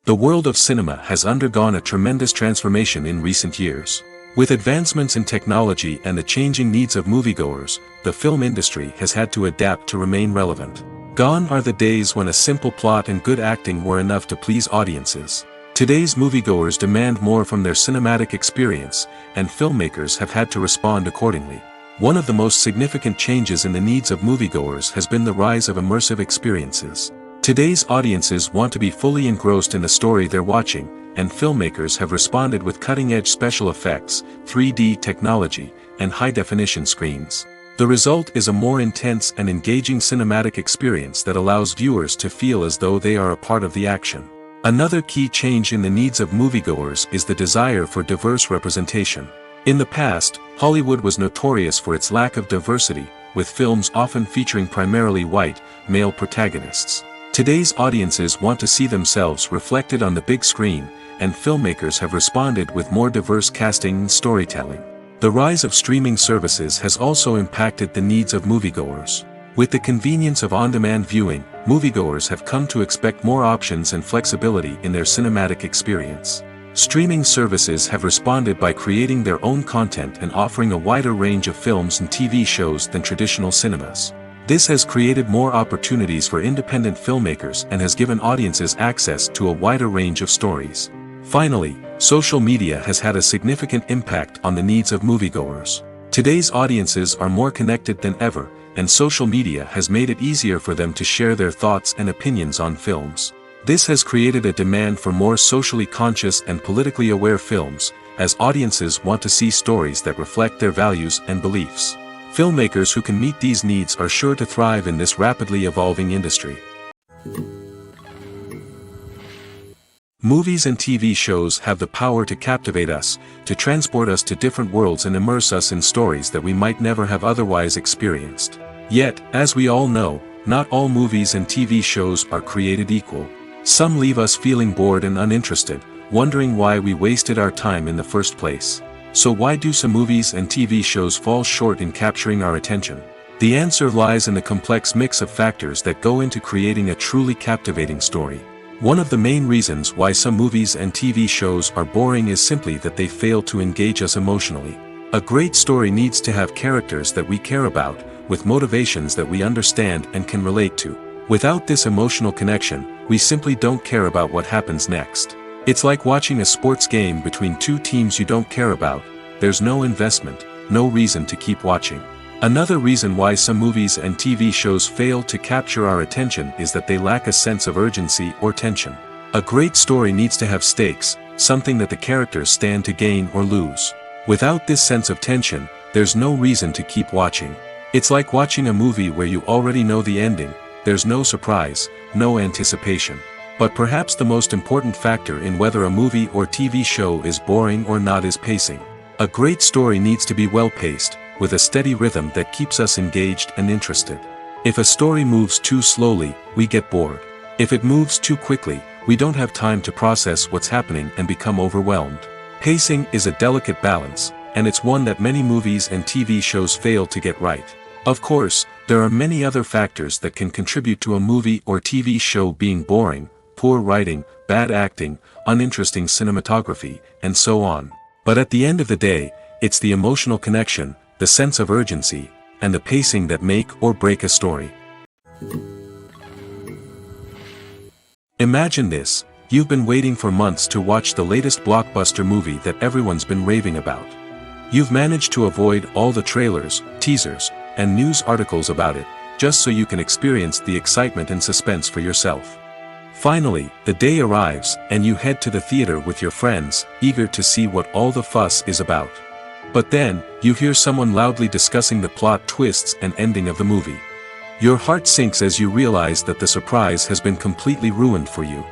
The world of cinema has undergone a tremendous transformation in recent years. With advancements in technology and the changing needs of moviegoers, the film industry has had to adapt to remain relevant. Gone are the days when a simple plot and good acting were enough to please audiences. Today's moviegoers demand more from their cinematic experience, and filmmakers have had to respond accordingly. One of the most significant changes in the needs of moviegoers has been the rise of immersive experiences. Today's audiences want to be fully engrossed in the story they're watching, and filmmakers have responded with cutting-edge special effects, 3D technology, and high-definition screens. The result is a more intense and engaging cinematic experience that allows viewers to feel as though they are a part of the action. Another key change in the needs of moviegoers is the desire for diverse representation. In the past, Hollywood was notorious for its lack of diversity, with films often featuring primarily white, male protagonists. Today's audiences want to see themselves reflected on the big screen, and filmmakers have responded with more diverse casting and storytelling. The rise of streaming services has also impacted the needs of moviegoers. With the convenience of on-demand viewing, moviegoers have come to expect more options and flexibility in their cinematic experience. Streaming services have responded by creating their own content and offering a wider range of films and TV shows than traditional cinemas. This has created more opportunities for independent filmmakers and has given audiences access to a wider range of stories. Finally, social media has had a significant impact on the needs of moviegoers. Today's audiences are more connected than ever, and social media has made it easier for them to share their thoughts and opinions on films. This has created a demand for more socially conscious and politically aware films, as audiences want to see stories that reflect their values and beliefs. Filmmakers who can meet these needs are sure to thrive in this rapidly evolving industry. Movies and TV shows have the power to captivate us, to transport us to different worlds and immerse us in stories that we might never have otherwise experienced. Yet, as we all know, not all movies and TV shows are created equal. Some leave us feeling bored and uninterested, wondering why we wasted our time in the first place. So why do some movies and TV shows fall short in capturing our attention? The answer lies in the complex mix of factors that go into creating a truly captivating story. One of the main reasons why some movies and TV shows are boring is simply that they fail to engage us emotionally. A great story needs to have characters that we care about, with motivations that we understand and can relate to. Without this emotional connection, we simply don't care about what happens next. It's like watching a sports game between two teams you don't care about. There's no investment, no reason to keep watching. Another reason why some movies and TV shows fail to capture our attention is that they lack a sense of urgency or tension. A great story needs to have stakes, something that the characters stand to gain or lose. Without this sense of tension, there's no reason to keep watching. It's like watching a movie where you already know the ending. There's no surprise, no anticipation. But perhaps the most important factor in whether a movie or TV show is boring or not is pacing. A great story needs to be well-paced, with a steady rhythm that keeps us engaged and interested. If a story moves too slowly, we get bored. If it moves too quickly, we don't have time to process what's happening and become overwhelmed. Pacing is a delicate balance, and it's one that many movies and TV shows fail to get right. Of course, there are many other factors that can contribute to a movie or TV show being boring: poor writing, bad acting, uninteresting cinematography, and so on. But at the end of the day, it's the emotional connection, the sense of urgency, and the pacing that make or break a story. Imagine this: you've been waiting for months to watch the latest blockbuster movie that everyone's been raving about. You've managed to avoid all the trailers, teasers, and news articles about it, just so you can experience the excitement and suspense for yourself. Finally, the day arrives, and you head to the theater with your friends, eager to see what all the fuss is about. But then, you hear someone loudly discussing the plot twists and ending of the movie. Your heart sinks as you realize that the surprise has been completely ruined for you.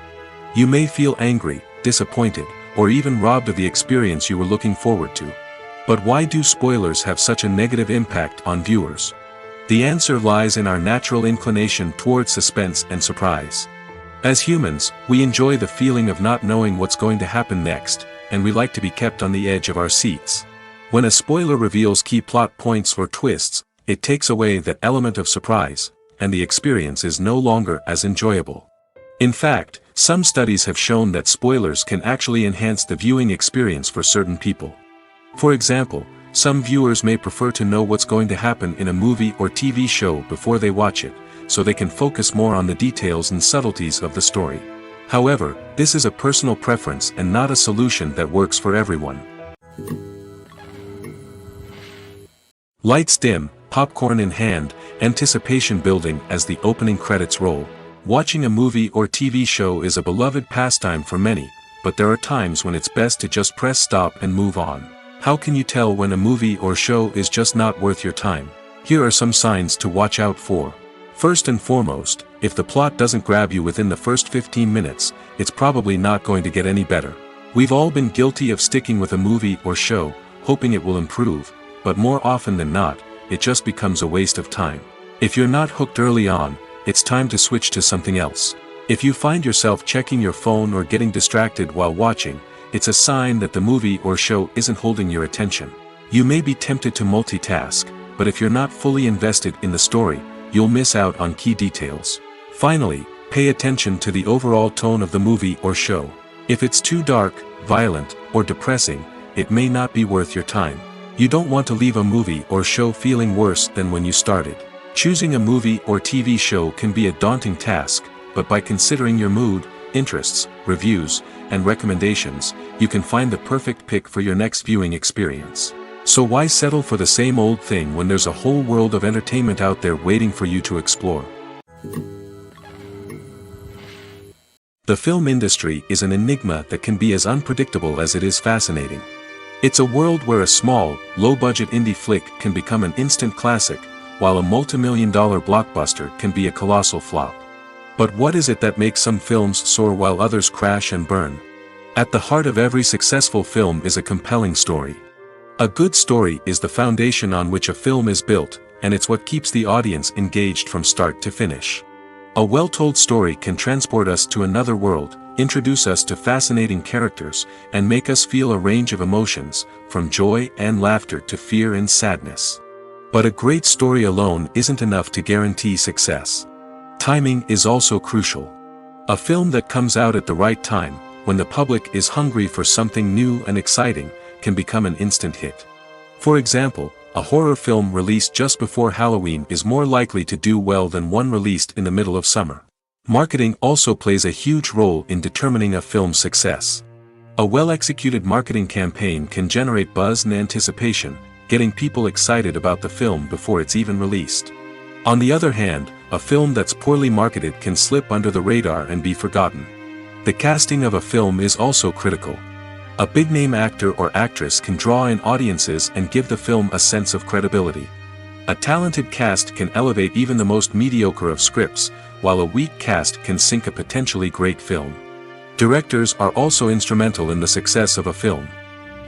You may feel angry, disappointed, or even robbed of the experience you were looking forward to. But why do spoilers have such a negative impact on viewers? The answer lies in our natural inclination toward suspense and surprise. As humans, we enjoy the feeling of not knowing what's going to happen next, and we like to be kept on the edge of our seats. When a spoiler reveals key plot points or twists, it takes away that element of surprise, and the experience is no longer as enjoyable. In fact, some studies have shown that spoilers can actually enhance the viewing experience for certain people. For example, some viewers may prefer to know what's going to happen in a movie or TV show before they watch it, so they can focus more on the details and subtleties of the story. However, this is a personal preference and not a solution that works for everyone. Lights dim, popcorn in hand, anticipation building as the opening credits roll. Watching a movie or TV show is a beloved pastime for many, but there are times when it's best to just press stop and move on. How can you tell when a movie or show is just not worth your time? Here are some signs to watch out for. First and foremost, if the plot doesn't grab you within the first 15 minutes, it's probably not going to get any better. We've all been guilty of sticking with a movie or show, hoping it will improve, but more often than not, it just becomes a waste of time. If you're not hooked early on, it's time to switch to something else. If you find yourself checking your phone or getting distracted while watching, it's a sign that the movie or show isn't holding your attention. You may be tempted to multitask, but if you're not fully invested in the story, you'll miss out on key details. Finally, pay attention to the overall tone of the movie or show. If it's too dark, violent, or depressing, it may not be worth your time. You don't want to leave a movie or show feeling worse than when you started. Choosing a movie or TV show can be a daunting task, but by considering your mood, interests, reviews, and recommendations, you can find the perfect pick for your next viewing experience. So why settle for the same old thing when there's a whole world of entertainment out there waiting for you to explore? The film industry is an enigma that can be as unpredictable as it is fascinating. It's a world where a small, low-budget indie flick can become an instant classic, while a multi-million-dollar blockbuster can be a colossal flop. But what is it that makes some films soar while others crash and burn? At the heart of every successful film is a compelling story. A good story is the foundation on which a film is built, and it's what keeps the audience engaged from start to finish. A well-told story can transport us to another world, introduce us to fascinating characters, and make us feel a range of emotions, from joy and laughter to fear and sadness. But a great story alone isn't enough to guarantee success. Timing is also crucial. A film that comes out at the right time, when the public is hungry for something new and exciting, can become an instant hit. For example, a horror film released just before Halloween is more likely to do well than one released in the middle of summer. Marketing also plays a huge role in determining a film's success. A well-executed marketing campaign can generate buzz and anticipation, getting people excited about the film before it's even released. On the other hand, a film that's poorly marketed can slip under the radar and be forgotten. The casting of a film is also critical. A big-name actor or actress can draw in audiences and give the film a sense of credibility. A talented cast can elevate even the most mediocre of scripts, while a weak cast can sink a potentially great film. Directors are also instrumental in the success of a film.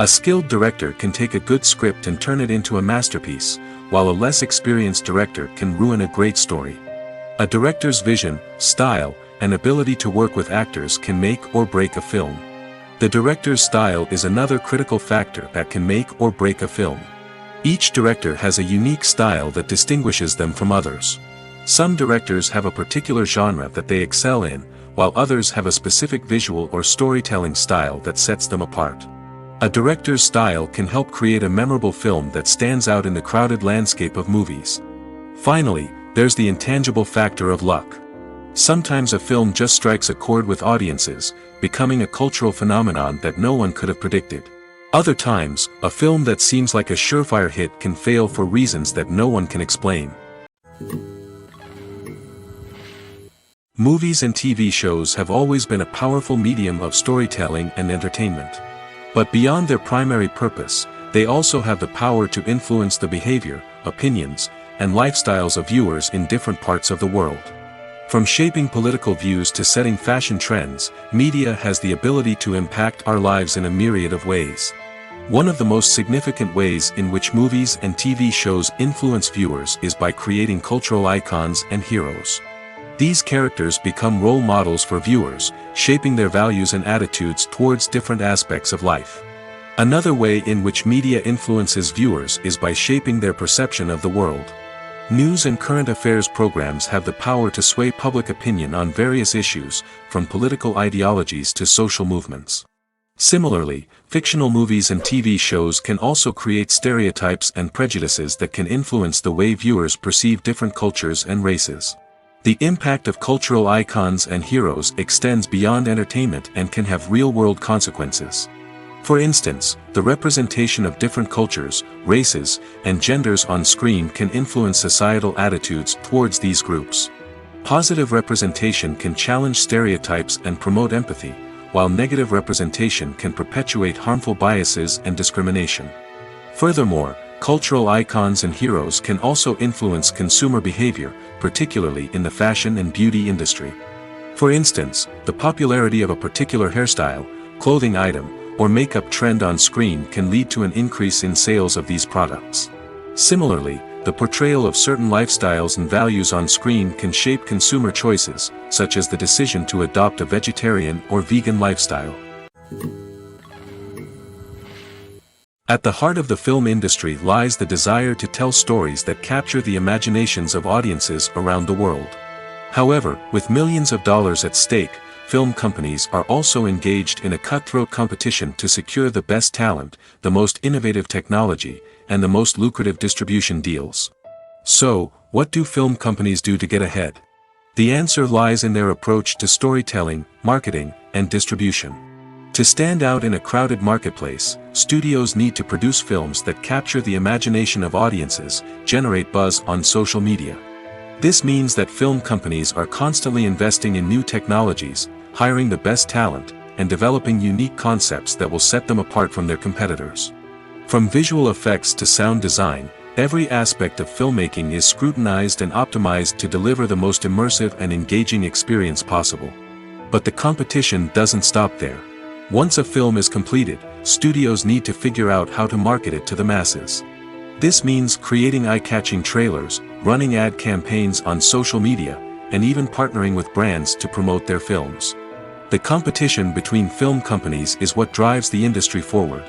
A skilled director can take a good script and turn it into a masterpiece, while a less experienced director can ruin a great story. A director's vision, style, and ability to work with actors can make or break a film. The director's style is another critical factor that can make or break a film. Each director has a unique style that distinguishes them from others. Some directors have a particular genre that they excel in, while others have a specific visual or storytelling style that sets them apart. A director's style can help create a memorable film that stands out in the crowded landscape of movies. Finally, there's the intangible factor of luck. Sometimes a film just strikes a chord with audiences, becoming a cultural phenomenon that no one could have predicted. Other times, a film that seems like a surefire hit can fail for reasons that no one can explain. Movies and TV shows have always been a powerful medium of storytelling and entertainment. But beyond their primary purpose, they also have the power to influence the behavior, opinions, and lifestyles of viewers in different parts of the world. From shaping political views to setting fashion trends, media has the ability to impact our lives in a myriad of ways. One of the most significant ways in which movies and TV shows influence viewers is by creating cultural icons and heroes. These characters become role models for viewers, shaping their values and attitudes towards different aspects of life. Another way in which media influences viewers is by shaping their perception of the world. News and current affairs programs have the power to sway public opinion on various issues, from political ideologies to social movements. Similarly, fictional movies and TV shows can also create stereotypes and prejudices that can influence the way viewers perceive different cultures and races. The impact of cultural icons and heroes extends beyond entertainment and can have real-world consequences. For instance, the representation of different cultures, races, and genders on screen can influence societal attitudes towards these groups. Positive representation can challenge stereotypes and promote empathy, while negative representation can perpetuate harmful biases and discrimination. Furthermore, cultural icons and heroes can also influence consumer behavior, particularly in the fashion and beauty industry. For instance, the popularity of a particular hairstyle, clothing item, or makeup trend on screen can lead to an increase in sales of these products. Similarly, the portrayal of certain lifestyles and values on screen can shape consumer choices, such as the decision to adopt a vegetarian or vegan lifestyle. At the heart of the film industry lies the desire to tell stories that capture the imaginations of audiences around the world. However, with millions of dollars at stake, film companies are also engaged in a cutthroat competition to secure the best talent, the most innovative technology, and the most lucrative distribution deals. So, what do film companies do to get ahead? The answer lies in their approach to storytelling, marketing, and distribution. To stand out in a crowded marketplace, studios need to produce films that capture the imagination of audiences, generate buzz on social media. This means that film companies are constantly investing in new technologies, hiring the best talent, and developing unique concepts that will set them apart from their competitors. From visual effects to sound design, every aspect of filmmaking is scrutinized and optimized to deliver the most immersive and engaging experience possible. But the competition doesn't stop there. Once a film is completed, studios need to figure out how to market it to the masses. This means creating eye-catching trailers, running ad campaigns on social media, and even partnering with brands to promote their films. The competition between film companies is what drives the industry forward.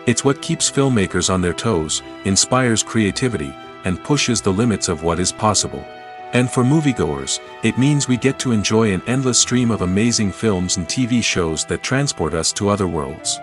It's what keeps filmmakers on their toes, inspires creativity, and pushes the limits of what is possible. And for moviegoers, it means we get to enjoy an endless stream of amazing films and TV shows that transport us to other worlds.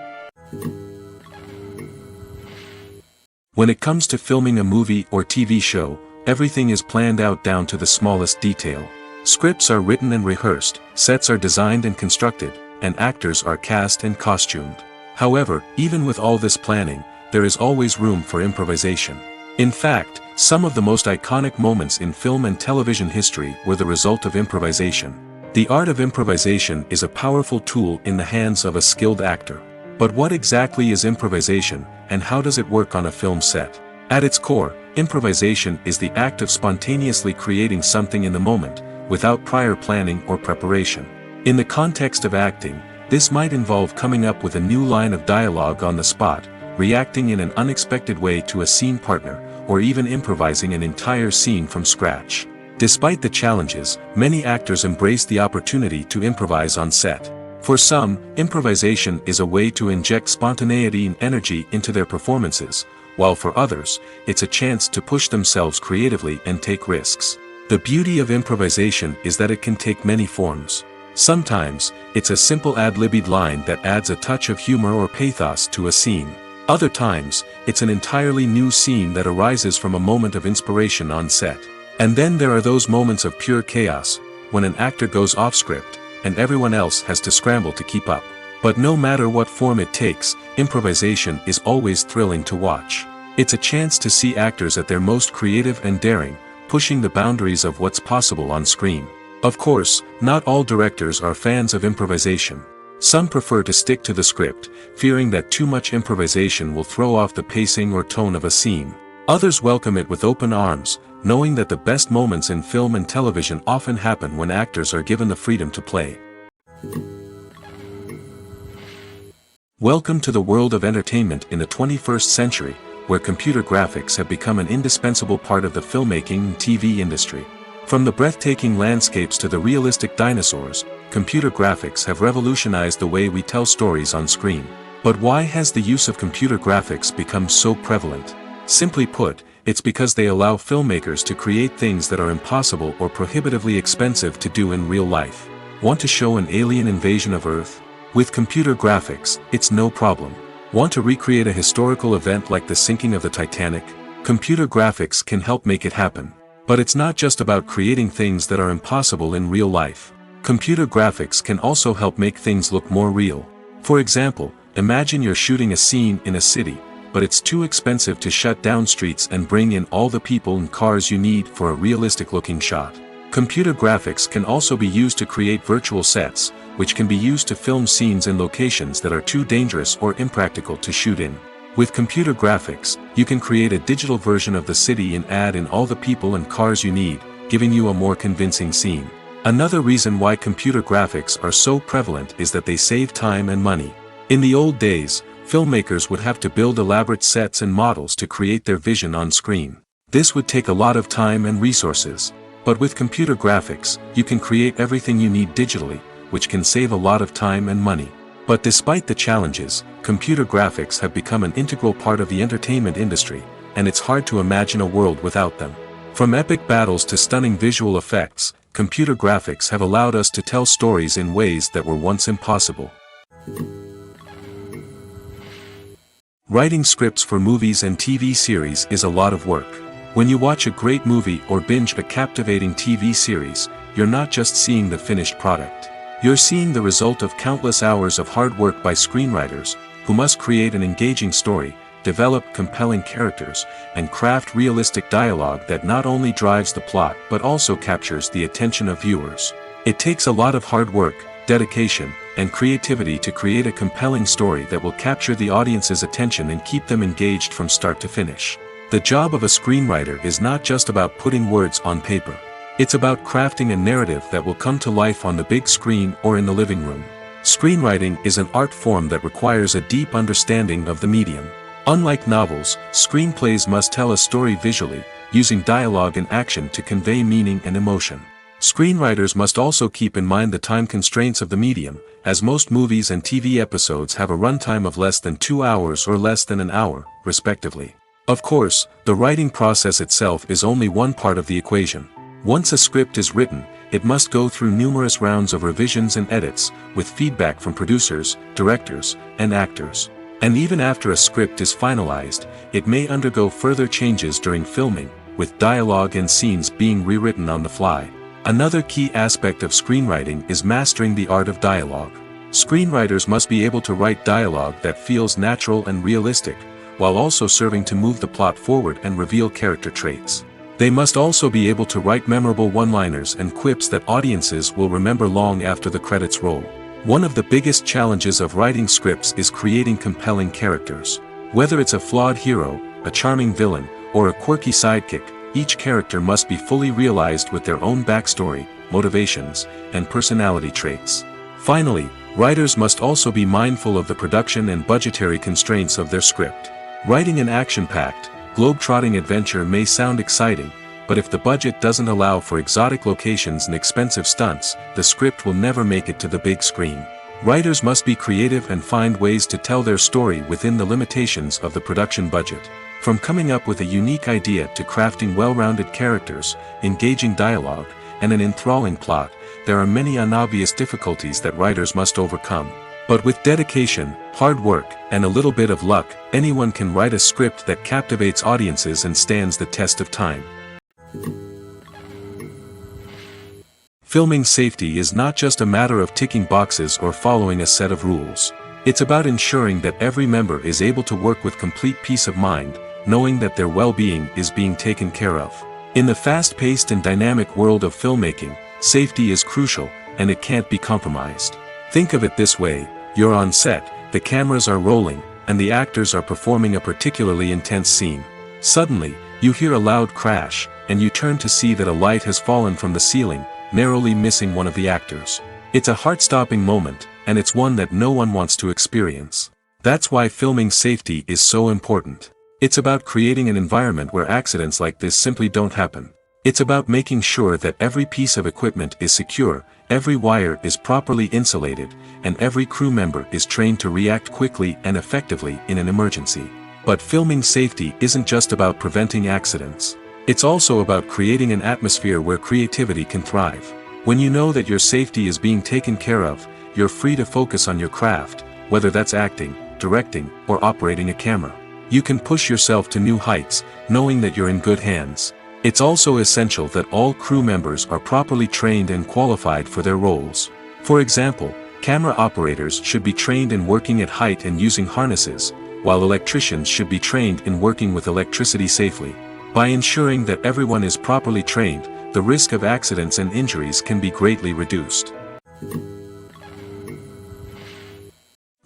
When it comes to filming a movie or TV show, everything is planned out down to the smallest detail. Scripts are written and rehearsed, sets are designed and constructed, and actors are cast and costumed. However, even with all this planning, there is always room for improvisation. In fact, some of the most iconic moments in film and television history were the result of improvisation. The art of improvisation is a powerful tool in the hands of a skilled actor. But what exactly is improvisation, and how does it work on a film set? At its core, improvisation is the act of spontaneously creating something in the moment, without prior planning or preparation. In the context of acting, this might involve coming up with a new line of dialogue on the spot, reacting in an unexpected way to a scene partner, or even improvising an entire scene from scratch. Despite the challenges, many actors embrace the opportunity to improvise on set. For some, improvisation is a way to inject spontaneity and energy into their performances, while for others, it's a chance to push themselves creatively and take risks. The beauty of improvisation is that it can take many forms. Sometimes, it's a simple ad-libbed line that adds a touch of humor or pathos to a scene. Other times, it's an entirely new scene that arises from a moment of inspiration on set. And then there are those moments of pure chaos, when an actor goes off script, and everyone else has to scramble to keep up. But no matter what form it takes, improvisation is always thrilling to watch. It's a chance to see actors at their most creative and daring, pushing the boundaries of what's possible on screen. Of course, not all directors are fans of improvisation. Some prefer to stick to the script, fearing that too much improvisation will throw off the pacing or tone of a scene. Others welcome it with open arms, knowing that the best moments in film and television often happen when actors are given the freedom to play. Welcome to the world of entertainment in the 21st century, where computer graphics have become an indispensable part of the filmmaking and TV industry. From the breathtaking landscapes to the realistic dinosaurs, computer graphics have revolutionized the way we tell stories on screen. But why has the use of computer graphics become so prevalent? Simply put, it's because they allow filmmakers to create things that are impossible or prohibitively expensive to do in real life. Want to show an alien invasion of Earth? With computer graphics, it's no problem. Want to recreate a historical event like the sinking of the Titanic? Computer graphics can help make it happen. But it's not just about creating things that are impossible in real life. Computer graphics can also help make things look more real. For example, imagine you're shooting a scene in a city, but it's too expensive to shut down streets and bring in all the people and cars you need for a realistic-looking shot. Computer graphics can also be used to create virtual sets, which can be used to film scenes in locations that are too dangerous or impractical to shoot in. With computer graphics, you can create a digital version of the city and add in all the people and cars you need, giving you a more convincing scene. Another reason why computer graphics are so prevalent is that they save time and money. In the old days, filmmakers would have to build elaborate sets and models to create their vision on screen. This would take a lot of time and resources. But with computer graphics, you can create everything you need digitally, which can save a lot of time and money. But despite the challenges, computer graphics have become an integral part of the entertainment industry, and it's hard to imagine a world without them. From epic battles to stunning visual effects, computer graphics have allowed us to tell stories in ways that were once impossible. Writing scripts for movies and TV series is a lot of work. When you watch a great movie or binge a captivating TV series, you're not just seeing the finished product. You're seeing the result of countless hours of hard work by screenwriters, who must create an engaging story, develop compelling characters, and craft realistic dialogue that not only drives the plot but also captures the attention of viewers. It takes a lot of hard work, dedication, and creativity to create a compelling story that will capture the audience's attention and keep them engaged from start to finish. The job of a screenwriter is not just about putting words on paper. It's about crafting a narrative that will come to life on the big screen or in the living room. Screenwriting is an art form that requires a deep understanding of the medium. Unlike novels, screenplays must tell a story visually, using dialogue and action to convey meaning and emotion. Screenwriters must also keep in mind the time constraints of the medium, as most movies and TV episodes have a runtime of less than 2 hours or less than an hour, respectively. Of course, the writing process itself is only one part of the equation. Once a script is written, it must go through numerous rounds of revisions and edits, with feedback from producers, directors, and actors. And even after a script is finalized, it may undergo further changes during filming, with dialogue and scenes being rewritten on the fly. Another key aspect of screenwriting is mastering the art of dialogue. Screenwriters must be able to write dialogue that feels natural and realistic, while also serving to move the plot forward and reveal character traits. They must also be able to write memorable one-liners and quips that audiences will remember long after the credits roll. One of the biggest challenges of writing scripts is creating compelling characters. Whether it's a flawed hero, a charming villain, or a quirky sidekick, each character must be fully realized with their own backstory, motivations, and personality traits. Finally, writers must also be mindful of the production and budgetary constraints of their script. Writing an action-packed, globe-trotting adventure may sound exciting, but if the budget doesn't allow for exotic locations and expensive stunts, the script will never make it to the big screen. Writers must be creative and find ways to tell their story within the limitations of the production budget. From coming up with a unique idea to crafting well-rounded characters, engaging dialogue, and an enthralling plot, there are many unobvious difficulties that writers must overcome. But with dedication, hard work, and a little bit of luck, anyone can write a script that captivates audiences and stands the test of time. Filming safety is not just a matter of ticking boxes or following a set of rules. It's about ensuring that every member is able to work with complete peace of mind, knowing that their well-being is being taken care of. In the fast-paced and dynamic world of filmmaking, safety is crucial, and it can't be compromised. Think of it this way: you're on set, the cameras are rolling, and the actors are performing a particularly intense scene. Suddenly, you hear a loud crash, and you turn to see that a light has fallen from the ceiling, narrowly missing one of the actors. It's a heart-stopping moment, and it's one that no one wants to experience. That's why filming safety is so important. It's about creating an environment where accidents like this simply don't happen. It's about making sure that every piece of equipment is secure, every wire is properly insulated, and every crew member is trained to react quickly and effectively in an emergency. But filming safety isn't just about preventing accidents. It's also about creating an atmosphere where creativity can thrive. When you know that your safety is being taken care of, you're free to focus on your craft, whether that's acting, directing, or operating a camera. You can push yourself to new heights, knowing that you're in good hands. It's also essential that all crew members are properly trained and qualified for their roles. For example, camera operators should be trained in working at height and using harnesses, while electricians should be trained in working with electricity safely. By ensuring that everyone is properly trained, the risk of accidents and injuries can be greatly reduced.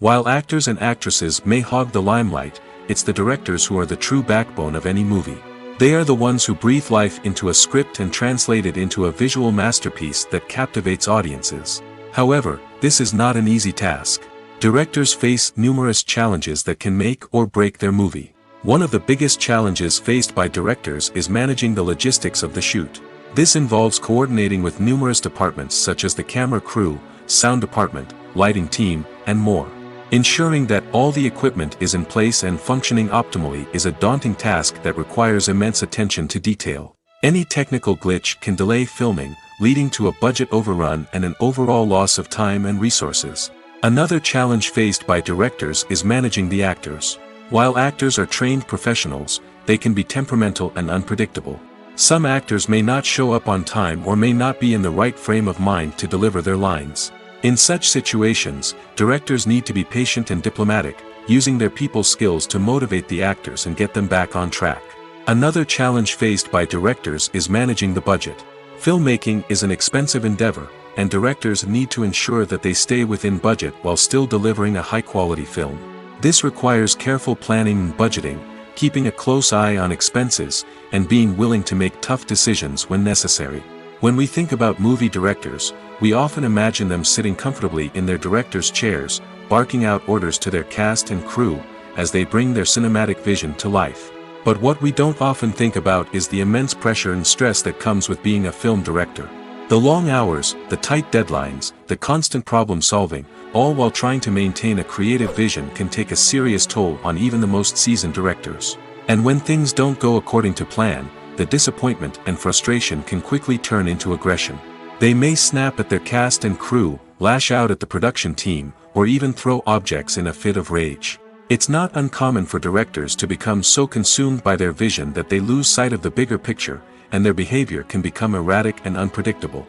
While actors and actresses may hog the limelight, it's the directors who are the true backbone of any movie. They are the ones who breathe life into a script and translate it into a visual masterpiece that captivates audiences. However, this is not an easy task. Directors face numerous challenges that can make or break their movie. One of the biggest challenges faced by directors is managing the logistics of the shoot. This involves coordinating with numerous departments such as the camera crew, sound department, lighting team, and more. Ensuring that all the equipment is in place and functioning optimally is a daunting task that requires immense attention to detail. Any technical glitch can delay filming, leading to a budget overrun and an overall loss of time and resources. Another challenge faced by directors is managing the actors. While actors are trained professionals, they can be temperamental and unpredictable. Some actors may not show up on time or may not be in the right frame of mind to deliver their lines. In such situations, directors need to be patient and diplomatic, using their people skills to motivate the actors and get them back on track. Another challenge faced by directors is managing the budget. Filmmaking is an expensive endeavor, and directors need to ensure that they stay within budget while still delivering a high-quality film. This requires careful planning and budgeting, keeping a close eye on expenses, and being willing to make tough decisions when necessary. When we think about movie directors, we often imagine them sitting comfortably in their director's chairs, barking out orders to their cast and crew, as they bring their cinematic vision to life. But what we don't often think about is the immense pressure and stress that comes with being a film director. The long hours, the tight deadlines, the constant problem solving, all while trying to maintain a creative vision can take a serious toll on even the most seasoned directors. And when things don't go according to plan, the disappointment and frustration can quickly turn into aggression. They may snap at their cast and crew, lash out at the production team, or even throw objects in a fit of rage. It's not uncommon for directors to become so consumed by their vision that they lose sight of the bigger picture, and their behavior can become erratic and unpredictable.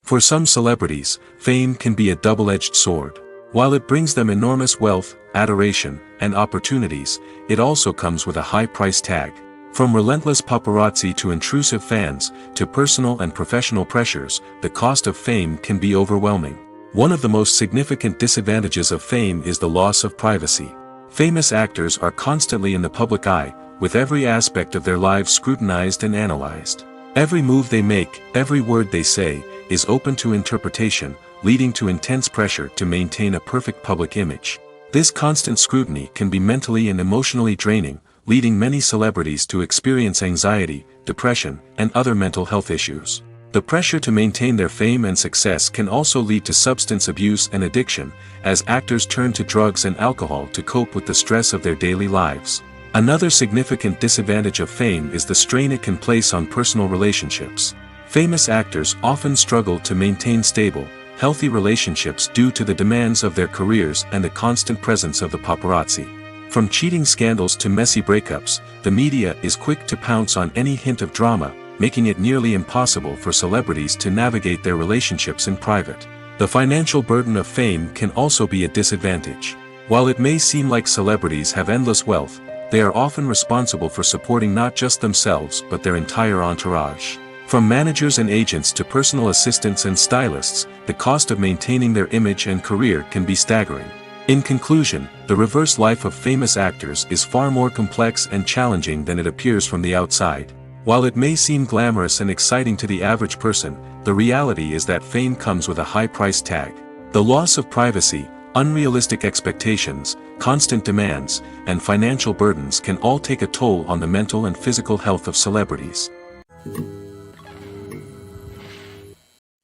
For some celebrities, fame can be a double-edged sword. While it brings them enormous wealth, adoration, and opportunities, it also comes with a high price tag. From relentless paparazzi to intrusive fans, to personal and professional pressures, the cost of fame can be overwhelming. One of the most significant disadvantages of fame is the loss of privacy. Famous actors are constantly in the public eye, with every aspect of their lives scrutinized and analyzed. Every move they make, every word they say, is open to interpretation, leading to intense pressure to maintain a perfect public image. This constant scrutiny can be mentally and emotionally draining, leading many celebrities to experience anxiety, depression, and other mental health issues. The pressure to maintain their fame and success can also lead to substance abuse and addiction, as actors turn to drugs and alcohol to cope with the stress of their daily lives. Another significant disadvantage of fame is the strain it can place on personal relationships. Famous actors often struggle to maintain stable, healthy relationships due to the demands of their careers and the constant presence of the paparazzi. From cheating scandals to messy breakups, the media is quick to pounce on any hint of drama, making it nearly impossible for celebrities to navigate their relationships in private. The financial burden of fame can also be a disadvantage. While it may seem like celebrities have endless wealth, they are often responsible for supporting not just themselves but their entire entourage. From managers and agents to personal assistants and stylists, the cost of maintaining their image and career can be staggering. In conclusion, the reverse life of famous actors is far more complex and challenging than it appears from the outside. While it may seem glamorous and exciting to the average person, the reality is that fame comes with a high price tag. The loss of privacy, unrealistic expectations, constant demands, and financial burdens can all take a toll on the mental and physical health of celebrities.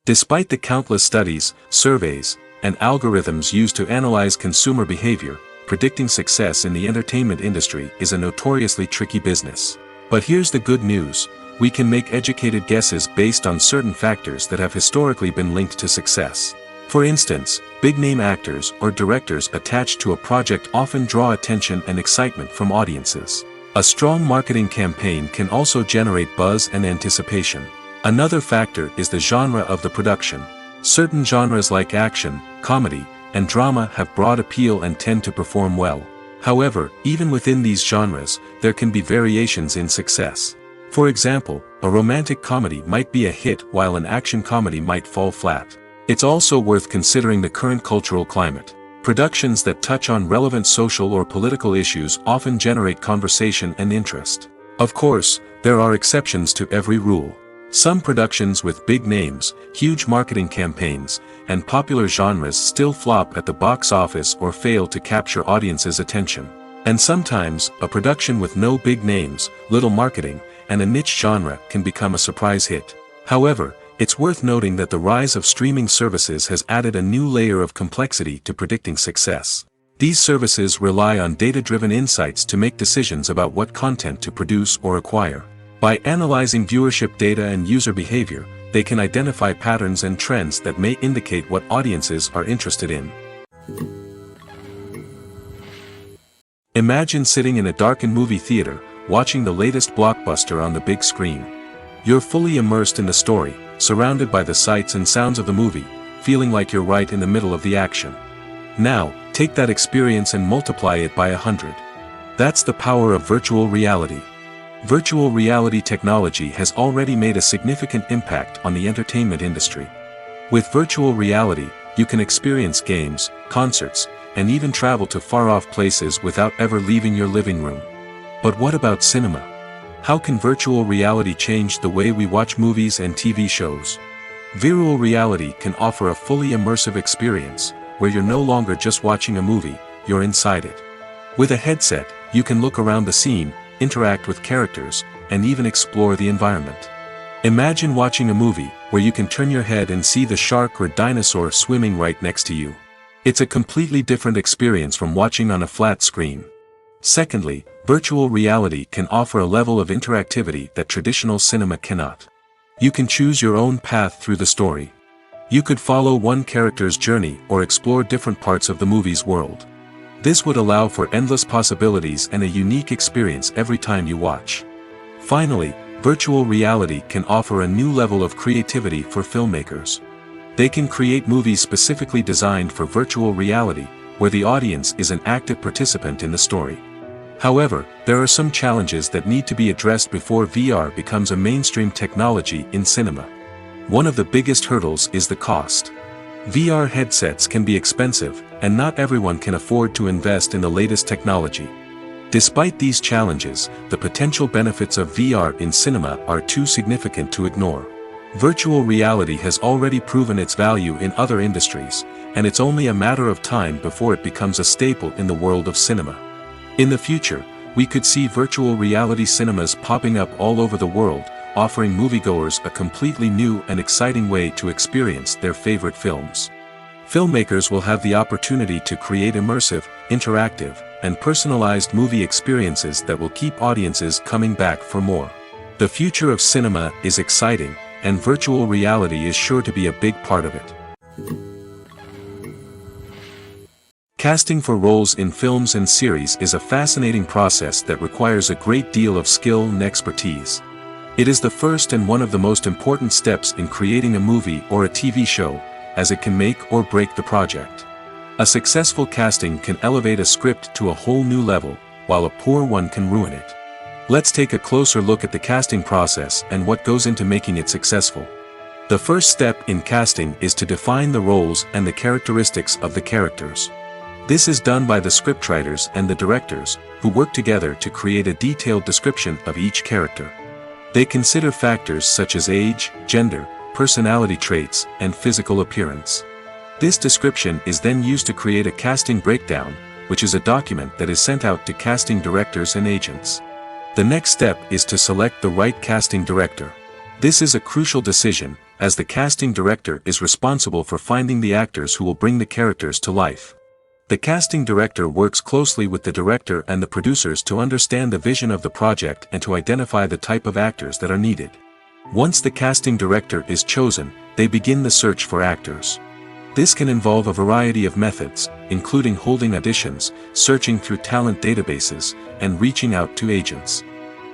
Despite the countless studies, surveys, and algorithms used to analyze consumer behavior, predicting success in the entertainment industry is a notoriously tricky business. But here's the good news: we can make educated guesses based on certain factors that have historically been linked to success. For instance, big-name actors or directors attached to a project often draw attention and excitement from audiences. A strong marketing campaign can also generate buzz and anticipation. Another factor is the genre of the production. Certain genres like action, comedy, and drama have broad appeal and tend to perform well. However, even within these genres, there can be variations in success. For example, a romantic comedy might be a hit while an action comedy might fall flat. It's also worth considering the current cultural climate. Productions that touch on relevant social or political issues often generate conversation and interest. Of course, there are exceptions to every rule. Some productions with big names, huge marketing campaigns, and popular genres still flop at the box office or fail to capture audiences' attention. And sometimes, a production with no big names, little marketing, and a niche genre can become a surprise hit. However, it's worth noting that the rise of streaming services has added a new layer of complexity to predicting success. These services rely on data-driven insights to make decisions about what content to produce or acquire. By analyzing viewership data and user behavior, they can identify patterns and trends that may indicate what audiences are interested in. Imagine sitting in a darkened movie theater, watching the latest blockbuster on the big screen. You're fully immersed in the story, surrounded by the sights and sounds of the movie, feeling like you're right in the middle of the action. Now, take that experience and multiply it by 100. That's the power of virtual reality. Virtual reality technology has already made a significant impact on the entertainment industry. With virtual reality, you can experience games, concerts, and even travel to far-off places without ever leaving your living room. But what about cinema? How can virtual reality change the way we watch movies and TV shows? Virtual reality can offer a fully immersive experience, where you're no longer just watching a movie, you're inside it. With a headset, you can look around the scene, interact with characters, and even explore the environment. Imagine watching a movie, where you can turn your head and see the shark or dinosaur swimming right next to you. It's a completely different experience from watching on a flat screen. Secondly, virtual reality can offer a level of interactivity that traditional cinema cannot. You can choose your own path through the story. You could follow one character's journey or explore different parts of the movie's world. This would allow for endless possibilities and a unique experience every time you watch. Finally, virtual reality can offer a new level of creativity for filmmakers. They can create movies specifically designed for virtual reality, where the audience is an active participant in the story. However, there are some challenges that need to be addressed before VR becomes a mainstream technology in cinema. One of the biggest hurdles is the cost. VR headsets can be expensive, and not everyone can afford to invest in the latest technology. Despite these challenges, the potential benefits of VR in cinema are too significant to ignore. Virtual reality has already proven its value in other industries, and it's only a matter of time before it becomes a staple in the world of cinema. In the future, we could see virtual reality cinemas popping up all over the world, offering moviegoers a completely new and exciting way to experience their favorite films. Filmmakers will have the opportunity to create immersive, interactive, and personalized movie experiences that will keep audiences coming back for more. The future of cinema is exciting, and virtual reality is sure to be a big part of it. Casting for roles in films and series is a fascinating process that requires a great deal of skill and expertise. It is the first and one of the most important steps in creating a movie or a TV show, as it can make or break the project. A successful casting can elevate a script to a whole new level, while a poor one can ruin it. Let's take a closer look at the casting process and what goes into making it successful. The first step in casting is to define the roles and the characteristics of the characters. This is done by the scriptwriters and the directors, who work together to create a detailed description of each character. They consider factors such as age, gender, personality traits, and physical appearance. This description is then used to create a casting breakdown, which is a document that is sent out to casting directors and agents. The next step is to select the right casting director. This is a crucial decision, as the casting director is responsible for finding the actors who will bring the characters to life. The casting director works closely with the director and the producers to understand the vision of the project and to identify the type of actors that are needed. Once the casting director is chosen, they begin the search for actors. This can involve a variety of methods, including holding auditions, searching through talent databases, and reaching out to agents.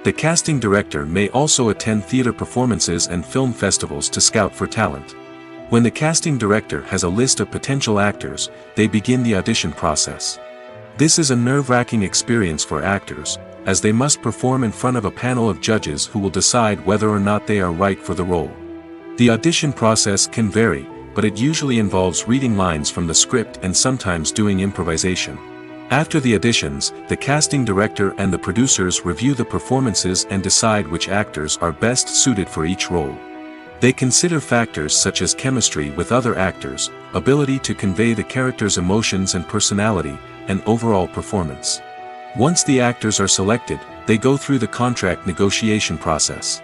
The casting director may also attend theater performances and film festivals to scout for talent. When the casting director has a list of potential actors, they begin the audition process. This is a nerve-wracking experience for actors, as they must perform in front of a panel of judges who will decide whether or not they are right for the role. The audition process can vary, but it usually involves reading lines from the script and sometimes doing improvisation. After the auditions, the casting director and the producers review the performances and decide which actors are best suited for each role. They consider factors such as chemistry with other actors, ability to convey the character's emotions and personality, and overall performance. Once the actors are selected, they go through the contract negotiation process.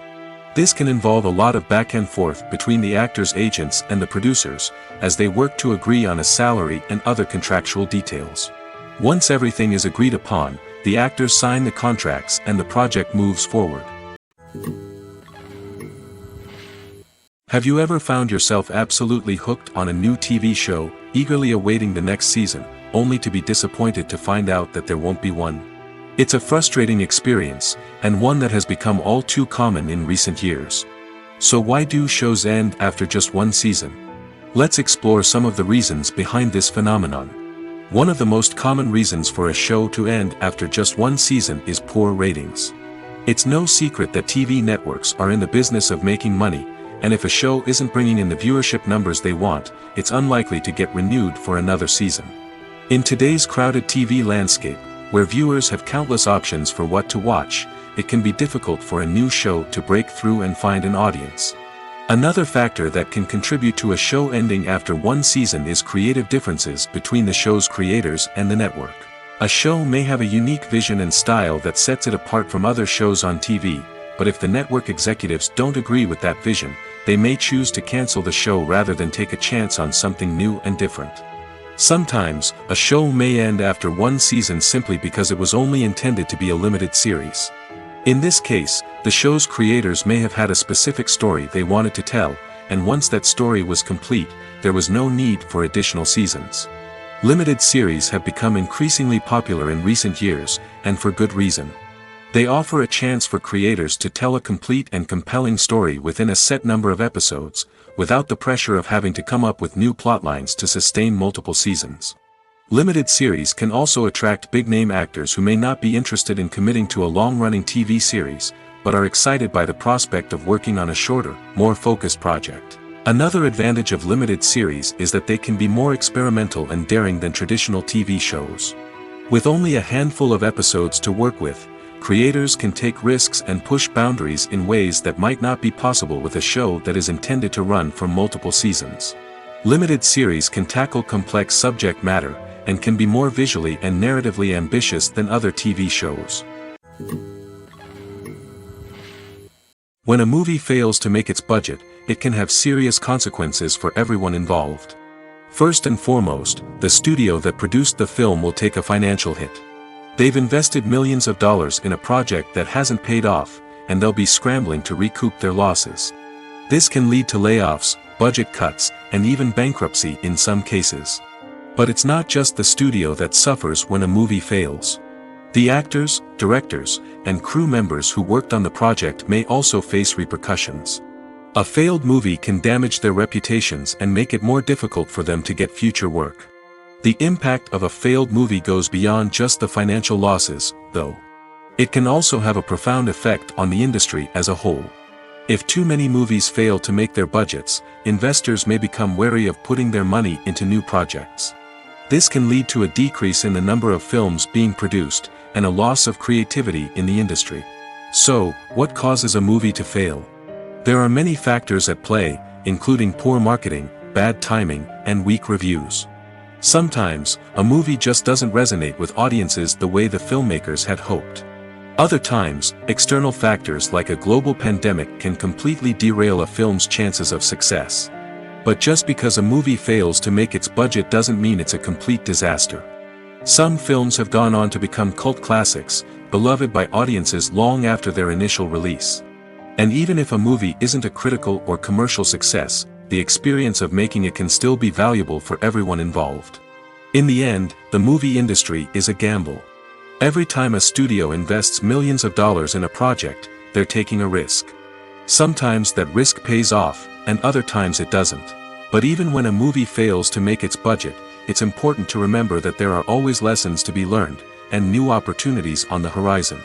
This can involve a lot of back and forth between the actors' agents and the producers, as they work to agree on a salary and other contractual details. Once everything is agreed upon, the actors sign the contracts and the project moves forward. Have you ever found yourself absolutely hooked on a new TV show, eagerly awaiting the next season, only to be disappointed to find out that there won't be one? It's a frustrating experience, and one that has become all too common in recent years. So why do shows end after just one season? Let's explore some of the reasons behind this phenomenon. One of the most common reasons for a show to end after just one season is poor ratings. It's no secret that TV networks are in the business of making money, and if a show isn't bringing in the viewership numbers they want, it's unlikely to get renewed for another season. In today's crowded TV landscape, where viewers have countless options for what to watch, it can be difficult for a new show to break through and find an audience. Another factor that can contribute to a show ending after one season is creative differences between the show's creators and the network. A show may have a unique vision and style that sets it apart from other shows on TV, but if the network executives don't agree with that vision, they may choose to cancel the show rather than take a chance on something new and different. Sometimes, a show may end after one season simply because it was only intended to be a limited series. In this case, the show's creators may have had a specific story they wanted to tell, and once that story was complete, there was no need for additional seasons. Limited series have become increasingly popular in recent years, and for good reason. They offer a chance for creators to tell a complete and compelling story within a set number of episodes, without the pressure of having to come up with new plotlines to sustain multiple seasons. Limited series can also attract big-name actors who may not be interested in committing to a long-running TV series, but are excited by the prospect of working on a shorter, more focused project. Another advantage of limited series is that they can be more experimental and daring than traditional TV shows. With only a handful of episodes to work with, creators can take risks and push boundaries in ways that might not be possible with a show that is intended to run for multiple seasons. Limited series can tackle complex subject matter, and can be more visually and narratively ambitious than other TV shows. When a movie fails to make its budget, it can have serious consequences for everyone involved. First and foremost, the studio that produced the film will take a financial hit. They've invested millions of dollars in a project that hasn't paid off, and they'll be scrambling to recoup their losses. This can lead to layoffs, budget cuts, and even bankruptcy in some cases. But it's not just the studio that suffers when a movie fails. The actors, directors, and crew members who worked on the project may also face repercussions. A failed movie can damage their reputations and make it more difficult for them to get future work. The impact of a failed movie goes beyond just the financial losses, though. It can also have a profound effect on the industry as a whole. If too many movies fail to make their budgets, investors may become wary of putting their money into new projects. This can lead to a decrease in the number of films being produced, and a loss of creativity in the industry. So, what causes a movie to fail? There are many factors at play, including poor marketing, bad timing, and weak reviews. Sometimes, a movie just doesn't resonate with audiences the way the filmmakers had hoped. Other times, external factors like a global pandemic can completely derail a film's chances of success. But just because a movie fails to make its budget doesn't mean it's a complete disaster. Some films have gone on to become cult classics, beloved by audiences long after their initial release. And even if a movie isn't a critical or commercial success, the experience of making it can still be valuable for everyone involved. In the end, the movie industry is a gamble. Every time a studio invests millions of dollars in a project, they're taking a risk. Sometimes that risk pays off, and other times it doesn't. But even when a movie fails to make its budget, it's important to remember that there are always lessons to be learned, and new opportunities on the horizon.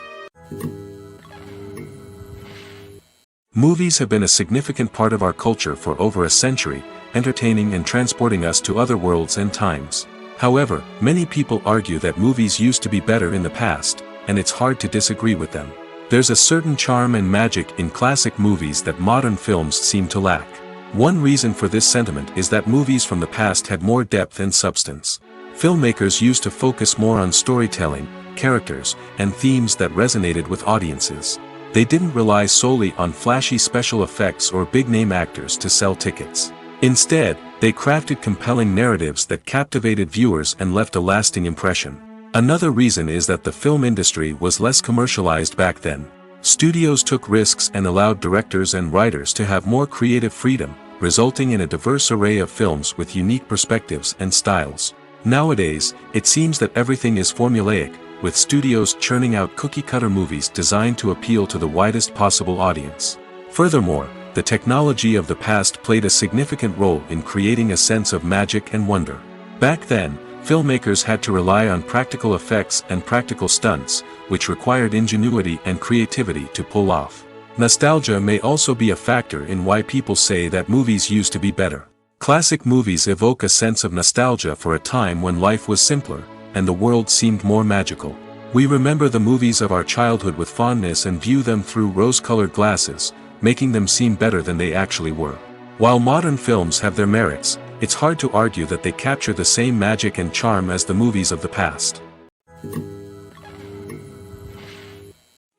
Movies have been a significant part of our culture for over a century, entertaining and transporting us to other worlds and times. However, many people argue that movies used to be better in the past, and it's hard to disagree with them. There's a certain charm and magic in classic movies that modern films seem to lack. One reason for this sentiment is that movies from the past had more depth and substance. Filmmakers used to focus more on storytelling, characters, and themes that resonated with audiences. They didn't rely solely on flashy special effects or big-name actors to sell tickets. Instead, they crafted compelling narratives that captivated viewers and left a lasting impression. Another reason is that the film industry was less commercialized back then. Studios took risks and allowed directors and writers to have more creative freedom, resulting in a diverse array of films with unique perspectives and styles. Nowadays, it seems that everything is formulaic, with studios churning out cookie-cutter movies designed to appeal to the widest possible audience. Furthermore, the technology of the past played a significant role in creating a sense of magic and wonder. Back then, filmmakers had to rely on practical effects and practical stunts, which required ingenuity and creativity to pull off. Nostalgia may also be a factor in why people say that movies used to be better. Classic movies evoke a sense of nostalgia for a time when life was simpler, and the world seemed more magical. We remember the movies of our childhood with fondness and view them through rose-colored glasses, making them seem better than they actually were. While modern films have their merits, it's hard to argue that they capture the same magic and charm as the movies of the past.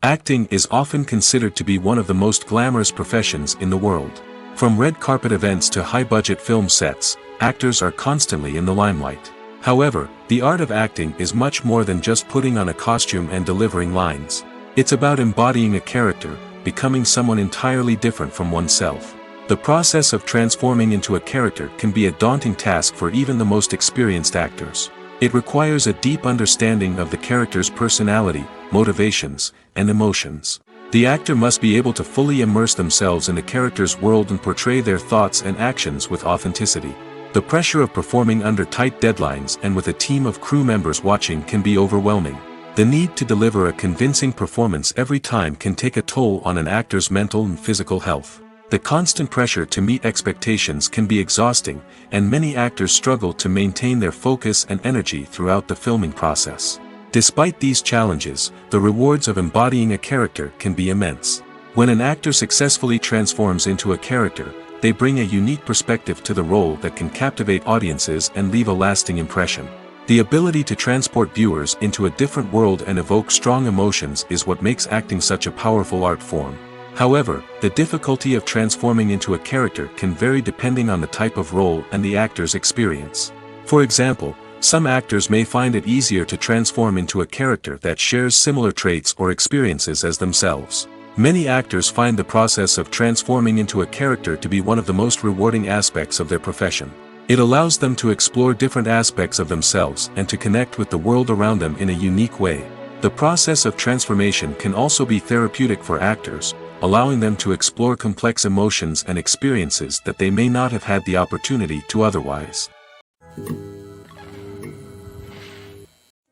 Acting is often considered to be one of the most glamorous professions in the world. From red carpet events to high-budget film sets, actors are constantly in the limelight. However, the art of acting is much more than just putting on a costume and delivering lines. It's about embodying a character, becoming someone entirely different from oneself. The process of transforming into a character can be a daunting task for even the most experienced actors. It requires a deep understanding of the character's personality, motivations, and emotions. The actor must be able to fully immerse themselves in the character's world and portray their thoughts and actions with authenticity. The pressure of performing under tight deadlines and with a team of crew members watching can be overwhelming. The need to deliver a convincing performance every time can take a toll on an actor's mental and physical health. The constant pressure to meet expectations can be exhausting, and many actors struggle to maintain their focus and energy throughout the filming process. Despite these challenges, the rewards of embodying a character can be immense. When an actor successfully transforms into a character, they bring a unique perspective to the role that can captivate audiences and leave a lasting impression. The ability to transport viewers into a different world and evoke strong emotions is what makes acting such a powerful art form. However, the difficulty of transforming into a character can vary depending on the type of role and the actor's experience. For example, some actors may find it easier to transform into a character that shares similar traits or experiences as themselves. Many actors find the process of transforming into a character to be one of the most rewarding aspects of their profession. It allows them to explore different aspects of themselves and to connect with the world around them in a unique way. The process of transformation can also be therapeutic for actors, allowing them to explore complex emotions and experiences that they may not have had the opportunity to otherwise.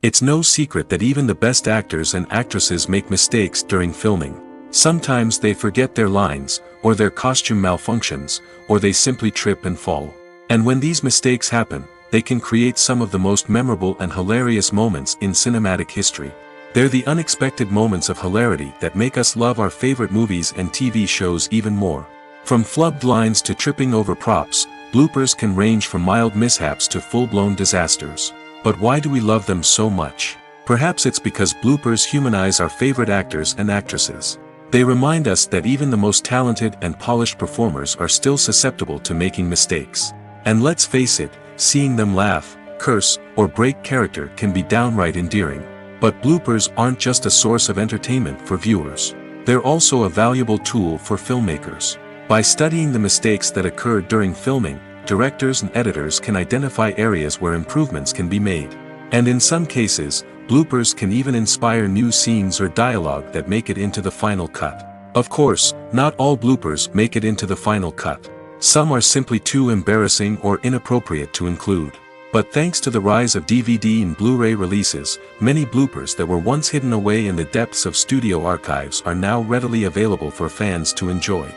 It's no secret that even the best actors and actresses make mistakes during filming. Sometimes they forget their lines, or their costume malfunctions, or they simply trip and fall. And when these mistakes happen, they can create some of the most memorable and hilarious moments in cinematic history. They're the unexpected moments of hilarity that make us love our favorite movies and TV shows even more. From flubbed lines to tripping over props, bloopers can range from mild mishaps to full-blown disasters. But why do we love them so much? Perhaps it's because bloopers humanize our favorite actors and actresses. They remind us that even the most talented and polished performers are still susceptible to making mistakes. And let's face it, seeing them laugh, curse, or break character can be downright endearing. But bloopers aren't just a source of entertainment for viewers. They're also a valuable tool for filmmakers. By studying the mistakes that occurred during filming, directors and editors can identify areas where improvements can be made. And in some cases, bloopers can even inspire new scenes or dialogue that make it into the final cut. Of course, not all bloopers make it into the final cut. Some are simply too embarrassing or inappropriate to include. But thanks to the rise of DVD and Blu-ray releases, many bloopers that were once hidden away in the depths of studio archives are now readily available for fans to enjoy.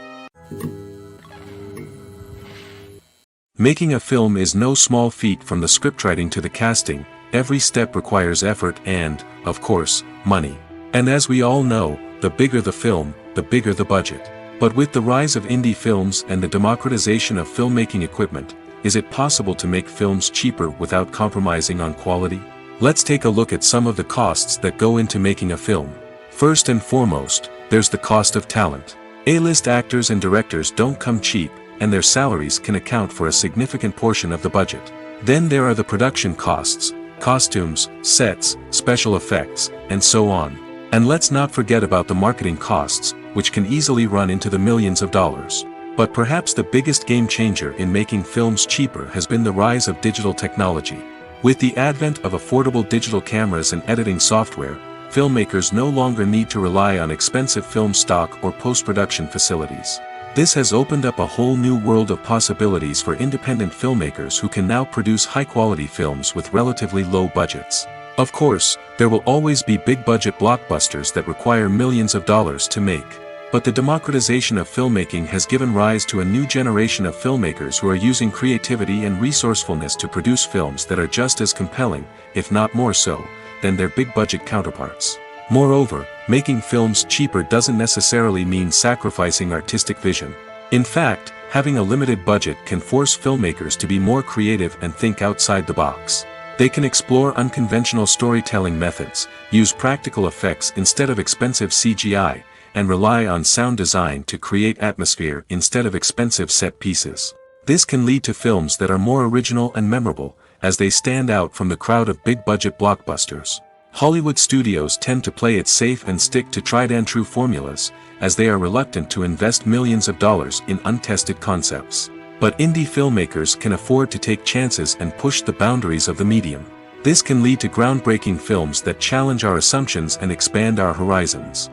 Making a film is no small feat. From the scriptwriting to the casting, every step requires effort and, of course, money. And as we all know, the bigger the film, the bigger the budget. But with the rise of indie films and the democratization of filmmaking equipment, is it possible to make films cheaper without compromising on quality? Let's take a look at some of the costs that go into making a film. First and foremost, there's the cost of talent. A-list actors and directors don't come cheap, and their salaries can account for a significant portion of the budget. Then there are the production costs, costumes, sets, special effects, and so on. And let's not forget about the marketing costs, which can easily run into the millions of dollars. But perhaps the biggest game changer in making films cheaper has been the rise of digital technology. With the advent of affordable digital cameras and editing software, filmmakers no longer need to rely on expensive film stock or post-production facilities. This has opened up a whole new world of possibilities for independent filmmakers who can now produce high-quality films with relatively low budgets. Of course, there will always be big-budget blockbusters that require millions of dollars to make. But the democratization of filmmaking has given rise to a new generation of filmmakers who are using creativity and resourcefulness to produce films that are just as compelling, if not more so, than their big-budget counterparts. Moreover, making films cheaper doesn't necessarily mean sacrificing artistic vision. In fact, having a limited budget can force filmmakers to be more creative and think outside the box. They can explore unconventional storytelling methods, use practical effects instead of expensive CGI, and rely on sound design to create atmosphere instead of expensive set pieces. This can lead to films that are more original and memorable, as they stand out from the crowd of big-budget blockbusters. Hollywood studios tend to play it safe and stick to tried-and-true formulas, as they are reluctant to invest millions of dollars in untested concepts. But indie filmmakers can afford to take chances and push the boundaries of the medium. This can lead to groundbreaking films that challenge our assumptions and expand our horizons.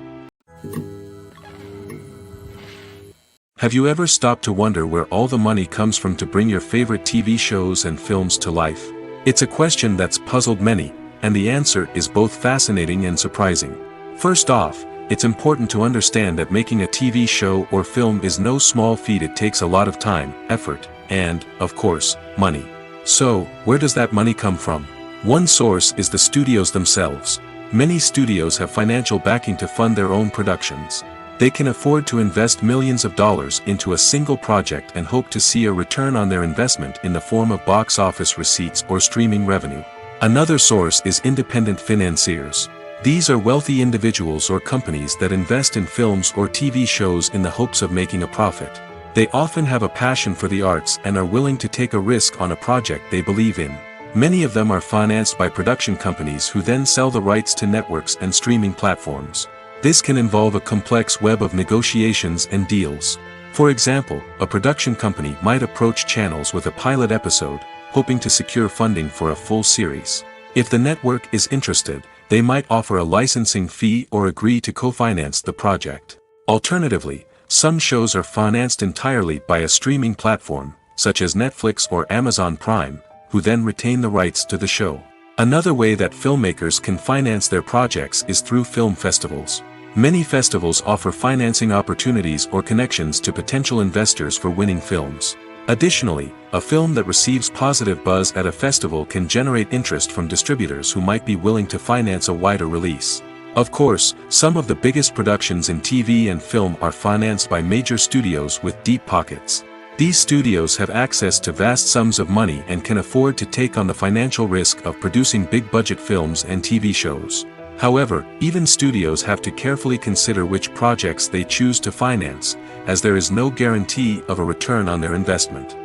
Have you ever stopped to wonder where all the money comes from to bring your favorite TV shows and films to life? It's a question that's puzzled many, and the answer is both fascinating and surprising. First off, it's important to understand that making a TV show or film is no small feat. It takes a lot of time, effort, and, of course, money. So, where does that money come from? One source is the studios themselves. Many studios have financial backing to fund their own productions. They can afford to invest millions of dollars into a single project and hope to see a return on their investment in the form of box office receipts or streaming revenue. Another source is independent financiers. These are wealthy individuals or companies that invest in films or TV shows in the hopes of making a profit. They often have a passion for the arts and are willing to take a risk on a project they believe in. Many of them are financed by production companies who then sell the rights to networks and streaming platforms. This can involve a complex web of negotiations and deals. For example, a production company might approach channels with a pilot episode, hoping to secure funding for a full series. If the network is interested, they might offer a licensing fee or agree to co-finance the project. Alternatively, some shows are financed entirely by a streaming platform, such as Netflix or Amazon Prime, who then retain the rights to the show. Another way that filmmakers can finance their projects is through film festivals. Many festivals offer financing opportunities or connections to potential investors for winning films. Additionally, a film that receives positive buzz at a festival can generate interest from distributors who might be willing to finance a wider release. Of course, some of the biggest productions in TV and film are financed by major studios with deep pockets. These studios have access to vast sums of money and can afford to take on the financial risk of producing big-budget films and TV shows. However, even studios have to carefully consider which projects they choose to finance, as there is no guarantee of a return on their investment.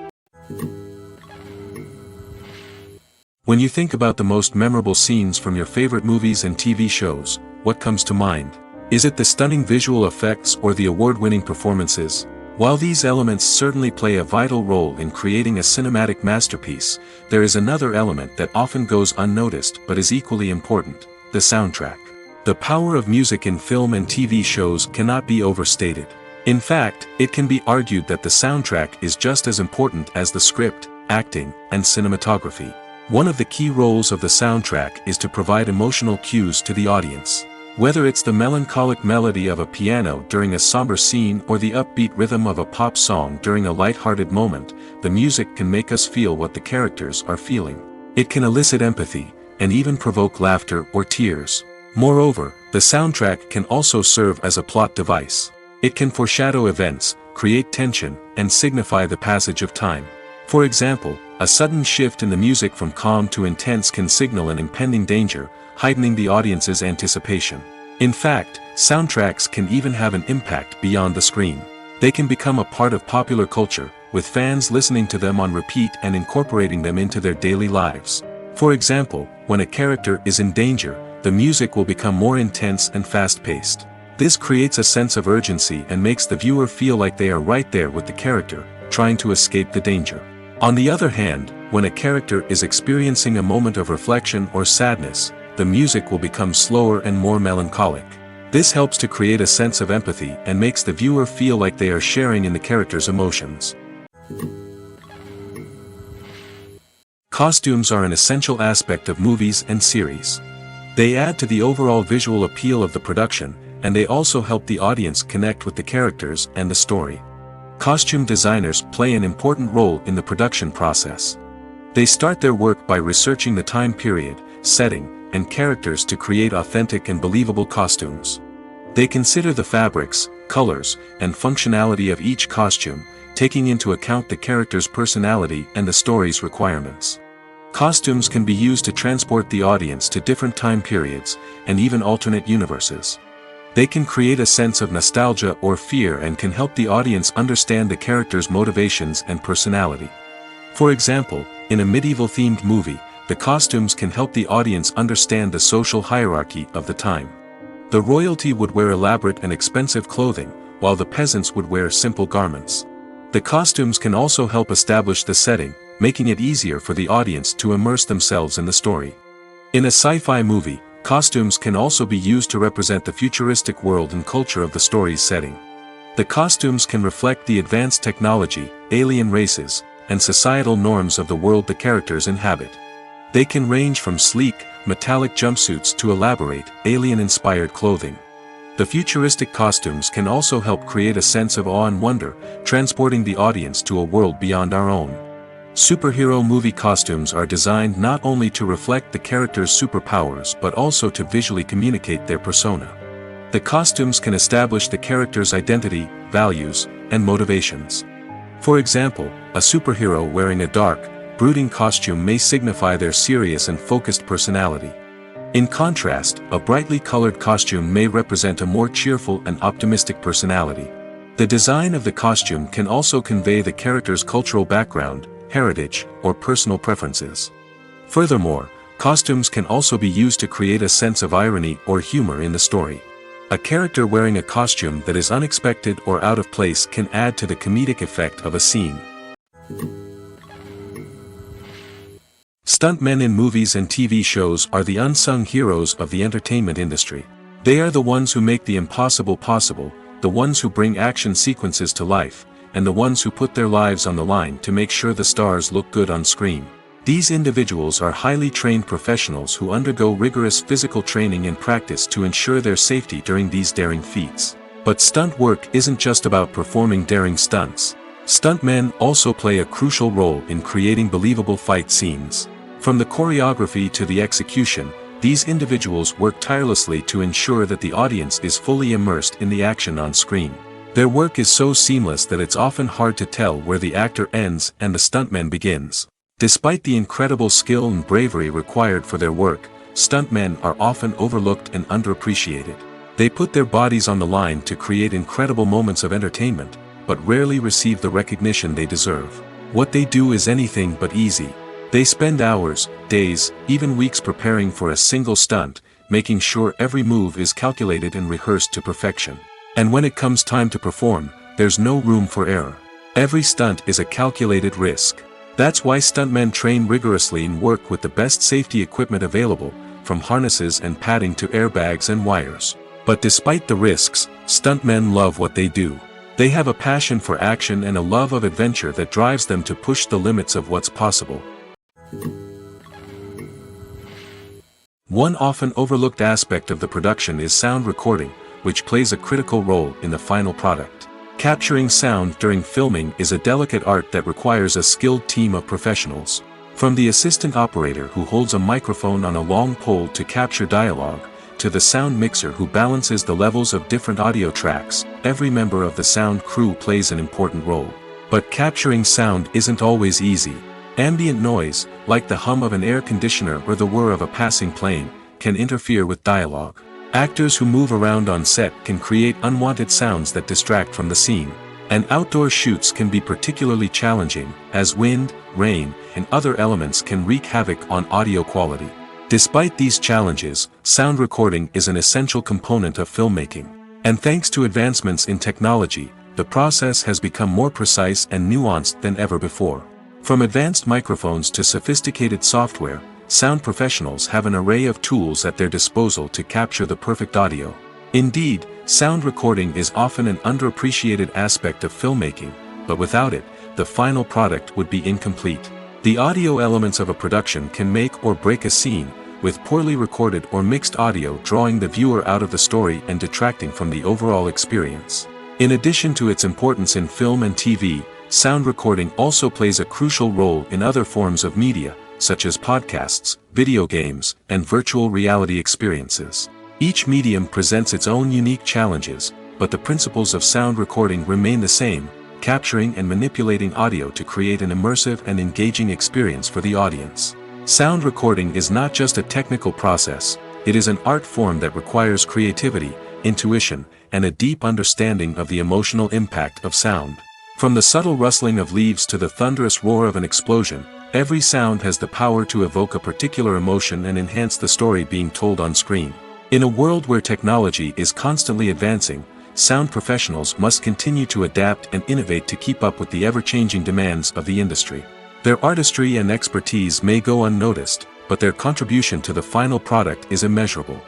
When you think about the most memorable scenes from your favorite movies and TV shows, what comes to mind? Is it the stunning visual effects or the award-winning performances? While these elements certainly play a vital role in creating a cinematic masterpiece, there is another element that often goes unnoticed but is equally important: the soundtrack. The power of music in film and TV shows cannot be overstated. In fact, it can be argued that the soundtrack is just as important as the script, acting, and cinematography. One of the key roles of the soundtrack is to provide emotional cues to the audience. Whether it's the melancholic melody of a piano during a somber scene or the upbeat rhythm of a pop song during a light-hearted moment, the music can make us feel what the characters are feeling. It can elicit empathy, and even provoke laughter or tears. Moreover, the soundtrack can also serve as a plot device. It can foreshadow events, create tension, and signify the passage of time. For example, a sudden shift in the music from calm to intense can signal an impending danger, heightening the audience's anticipation. In fact, soundtracks can even have an impact beyond the screen. They can become a part of popular culture, with fans listening to them on repeat and incorporating them into their daily lives. For example, when a character is in danger, the music will become more intense and fast-paced. This creates a sense of urgency and makes the viewer feel like they are right there with the character, trying to escape the danger. On the other hand, when a character is experiencing a moment of reflection or sadness, the music will become slower and more melancholic. This helps to create a sense of empathy and makes the viewer feel like they are sharing in the character's emotions. Costumes are an essential aspect of movies and series. They add to the overall visual appeal of the production, and they also help the audience connect with the characters and the story. Costume designers play an important role in the production process. They start their work by researching the time period, setting, and characters to create authentic and believable costumes. They consider the fabrics, colors, and functionality of each costume, taking into account the character's personality and the story's requirements. Costumes can be used to transport the audience to different time periods, and even alternate universes. They can create a sense of nostalgia or fear and can help the audience understand the character's motivations and personality. For example, in a medieval-themed movie, the costumes can help the audience understand the social hierarchy of the time. The royalty would wear elaborate and expensive clothing, while the peasants would wear simple garments. The costumes can also help establish the setting, making it easier for the audience to immerse themselves in the story. In a sci-fi movie, costumes can also be used to represent the futuristic world and culture of the story's setting. The costumes can reflect the advanced technology, alien races, and societal norms of the world the characters inhabit. They can range from sleek, metallic jumpsuits to elaborate, alien-inspired clothing. The futuristic costumes can also help create a sense of awe and wonder, transporting the audience to a world beyond our own. Superhero movie costumes are designed not only to reflect the character's superpowers but also to visually communicate their persona. The costumes can establish the character's identity, values, and motivations. For example, a superhero wearing a dark, brooding costume may signify their serious and focused personality. In contrast, a brightly colored costume may represent a more cheerful and optimistic personality. The design of the costume can also convey the character's cultural background, heritage, or personal preferences. Furthermore, costumes can also be used to create a sense of irony or humor in the story. A character wearing a costume that is unexpected or out of place can add to the comedic effect of a scene. Stuntmen in movies and TV shows are the unsung heroes of the entertainment industry. They are the ones who make the impossible possible, the ones who bring action sequences to life, and the ones who put their lives on the line to make sure the stars look good on screen. These individuals are highly trained professionals who undergo rigorous physical training and practice to ensure their safety during these daring feats. But stunt work isn't just about performing daring stunts. Stuntmen also play a crucial role in creating believable fight scenes. From the choreography to the execution, these individuals work tirelessly to ensure that the audience is fully immersed in the action on screen. Their work is so seamless that it's often hard to tell where the actor ends and the stuntman begins. Despite the incredible skill and bravery required for their work, stuntmen are often overlooked and underappreciated. They put their bodies on the line to create incredible moments of entertainment, but rarely receive the recognition they deserve. What they do is anything but easy. They spend hours, days, even weeks preparing for a single stunt, making sure every move is calculated and rehearsed to perfection. And when it comes time to perform, there's no room for error. Every stunt is a calculated risk. That's why stuntmen train rigorously and work with the best safety equipment available, from harnesses and padding to airbags and wires. But despite the risks, stuntmen love what they do. They have a passion for action and a love of adventure that drives them to push the limits of what's possible. One often overlooked aspect of the production is sound recording, which plays a critical role in the final product. Capturing sound during filming is a delicate art that requires a skilled team of professionals. From the assistant operator who holds a microphone on a long pole to capture dialogue, to the sound mixer who balances the levels of different audio tracks, every member of the sound crew plays an important role. But capturing sound isn't always easy. Ambient noise, like the hum of an air conditioner or the whir of a passing plane, can interfere with dialogue. Actors who move around on set can create unwanted sounds that distract from the scene. And outdoor shoots can be particularly challenging, as wind, rain, and other elements can wreak havoc on audio quality. Despite these challenges, sound recording is an essential component of filmmaking. And thanks to advancements in technology, the process has become more precise and nuanced than ever before. From advanced microphones to sophisticated software, sound professionals have an array of tools at their disposal to capture the perfect audio. Indeed, sound recording is often an underappreciated aspect of filmmaking, but without it, the final product would be incomplete. The audio elements of a production can make or break a scene, with poorly recorded or mixed audio drawing the viewer out of the story and detracting from the overall experience. In addition to its importance in film and TV, sound recording also plays a crucial role in other forms of media, such as podcasts, video games, and virtual reality experiences. Each medium presents its own unique challenges, but the principles of sound recording remain the same, capturing and manipulating audio to create an immersive and engaging experience for the audience. Sound recording is not just a technical process, it is an art form that requires creativity, intuition, and a deep understanding of the emotional impact of sound. From the subtle rustling of leaves to the thunderous roar of an explosion, every sound has the power to evoke a particular emotion and enhance the story being told on screen. In a world where technology is constantly advancing, sound professionals must continue to adapt and innovate to keep up with the ever-changing demands of the industry. Their artistry and expertise may go unnoticed, but their contribution to the final product is immeasurable.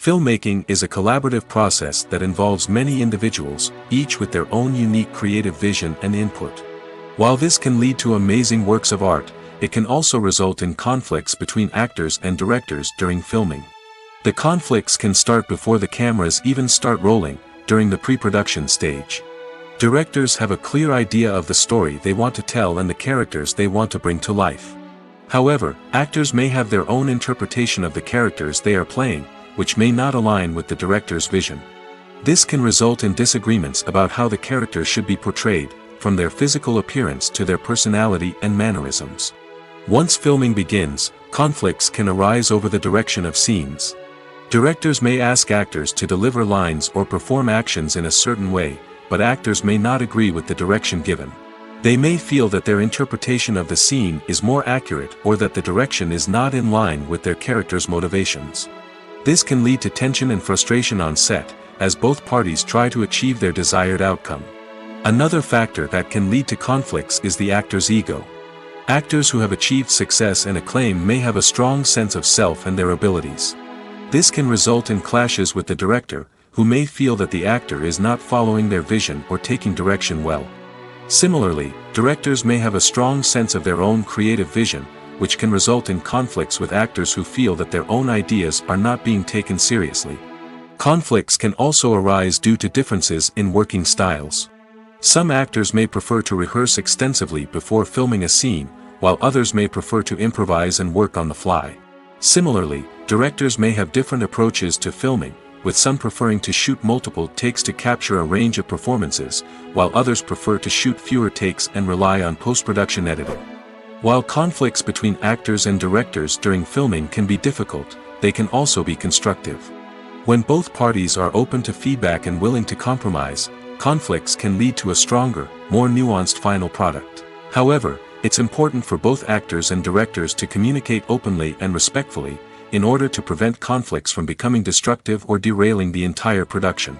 Filmmaking is a collaborative process that involves many individuals, each with their own unique creative vision and input. While this can lead to amazing works of art, it can also result in conflicts between actors and directors during filming. The conflicts can start before the cameras even start rolling, during the pre-production stage. Directors have a clear idea of the story they want to tell and the characters they want to bring to life. However, actors may have their own interpretation of the characters they are playing, which may not align with the director's vision. This can result in disagreements about how the characters should be portrayed, from their physical appearance to their personality and mannerisms. Once filming begins, conflicts can arise over the direction of scenes. Directors may ask actors to deliver lines or perform actions in a certain way, but actors may not agree with the direction given. They may feel that their interpretation of the scene is more accurate or that the direction is not in line with their character's motivations. This can lead to tension and frustration on set, as both parties try to achieve their desired outcome. Another factor that can lead to conflicts is the actor's ego. Actors who have achieved success and acclaim may have a strong sense of self and their abilities. This can result in clashes with the director, who may feel that the actor is not following their vision or taking direction well. Similarly, directors may have a strong sense of their own creative vision, which can result in conflicts with actors who feel that their own ideas are not being taken seriously. Conflicts can also arise due to differences in working styles. Some actors may prefer to rehearse extensively before filming a scene, while others may prefer to improvise and work on the fly. Similarly, directors may have different approaches to filming, with some preferring to shoot multiple takes to capture a range of performances, while others prefer to shoot fewer takes and rely on post-production editing. While conflicts between actors and directors during filming can be difficult, they can also be constructive. When both parties are open to feedback and willing to compromise, conflicts can lead to a stronger, more nuanced final product. However, it's important for both actors and directors to communicate openly and respectfully, in order to prevent conflicts from becoming destructive or derailing the entire production.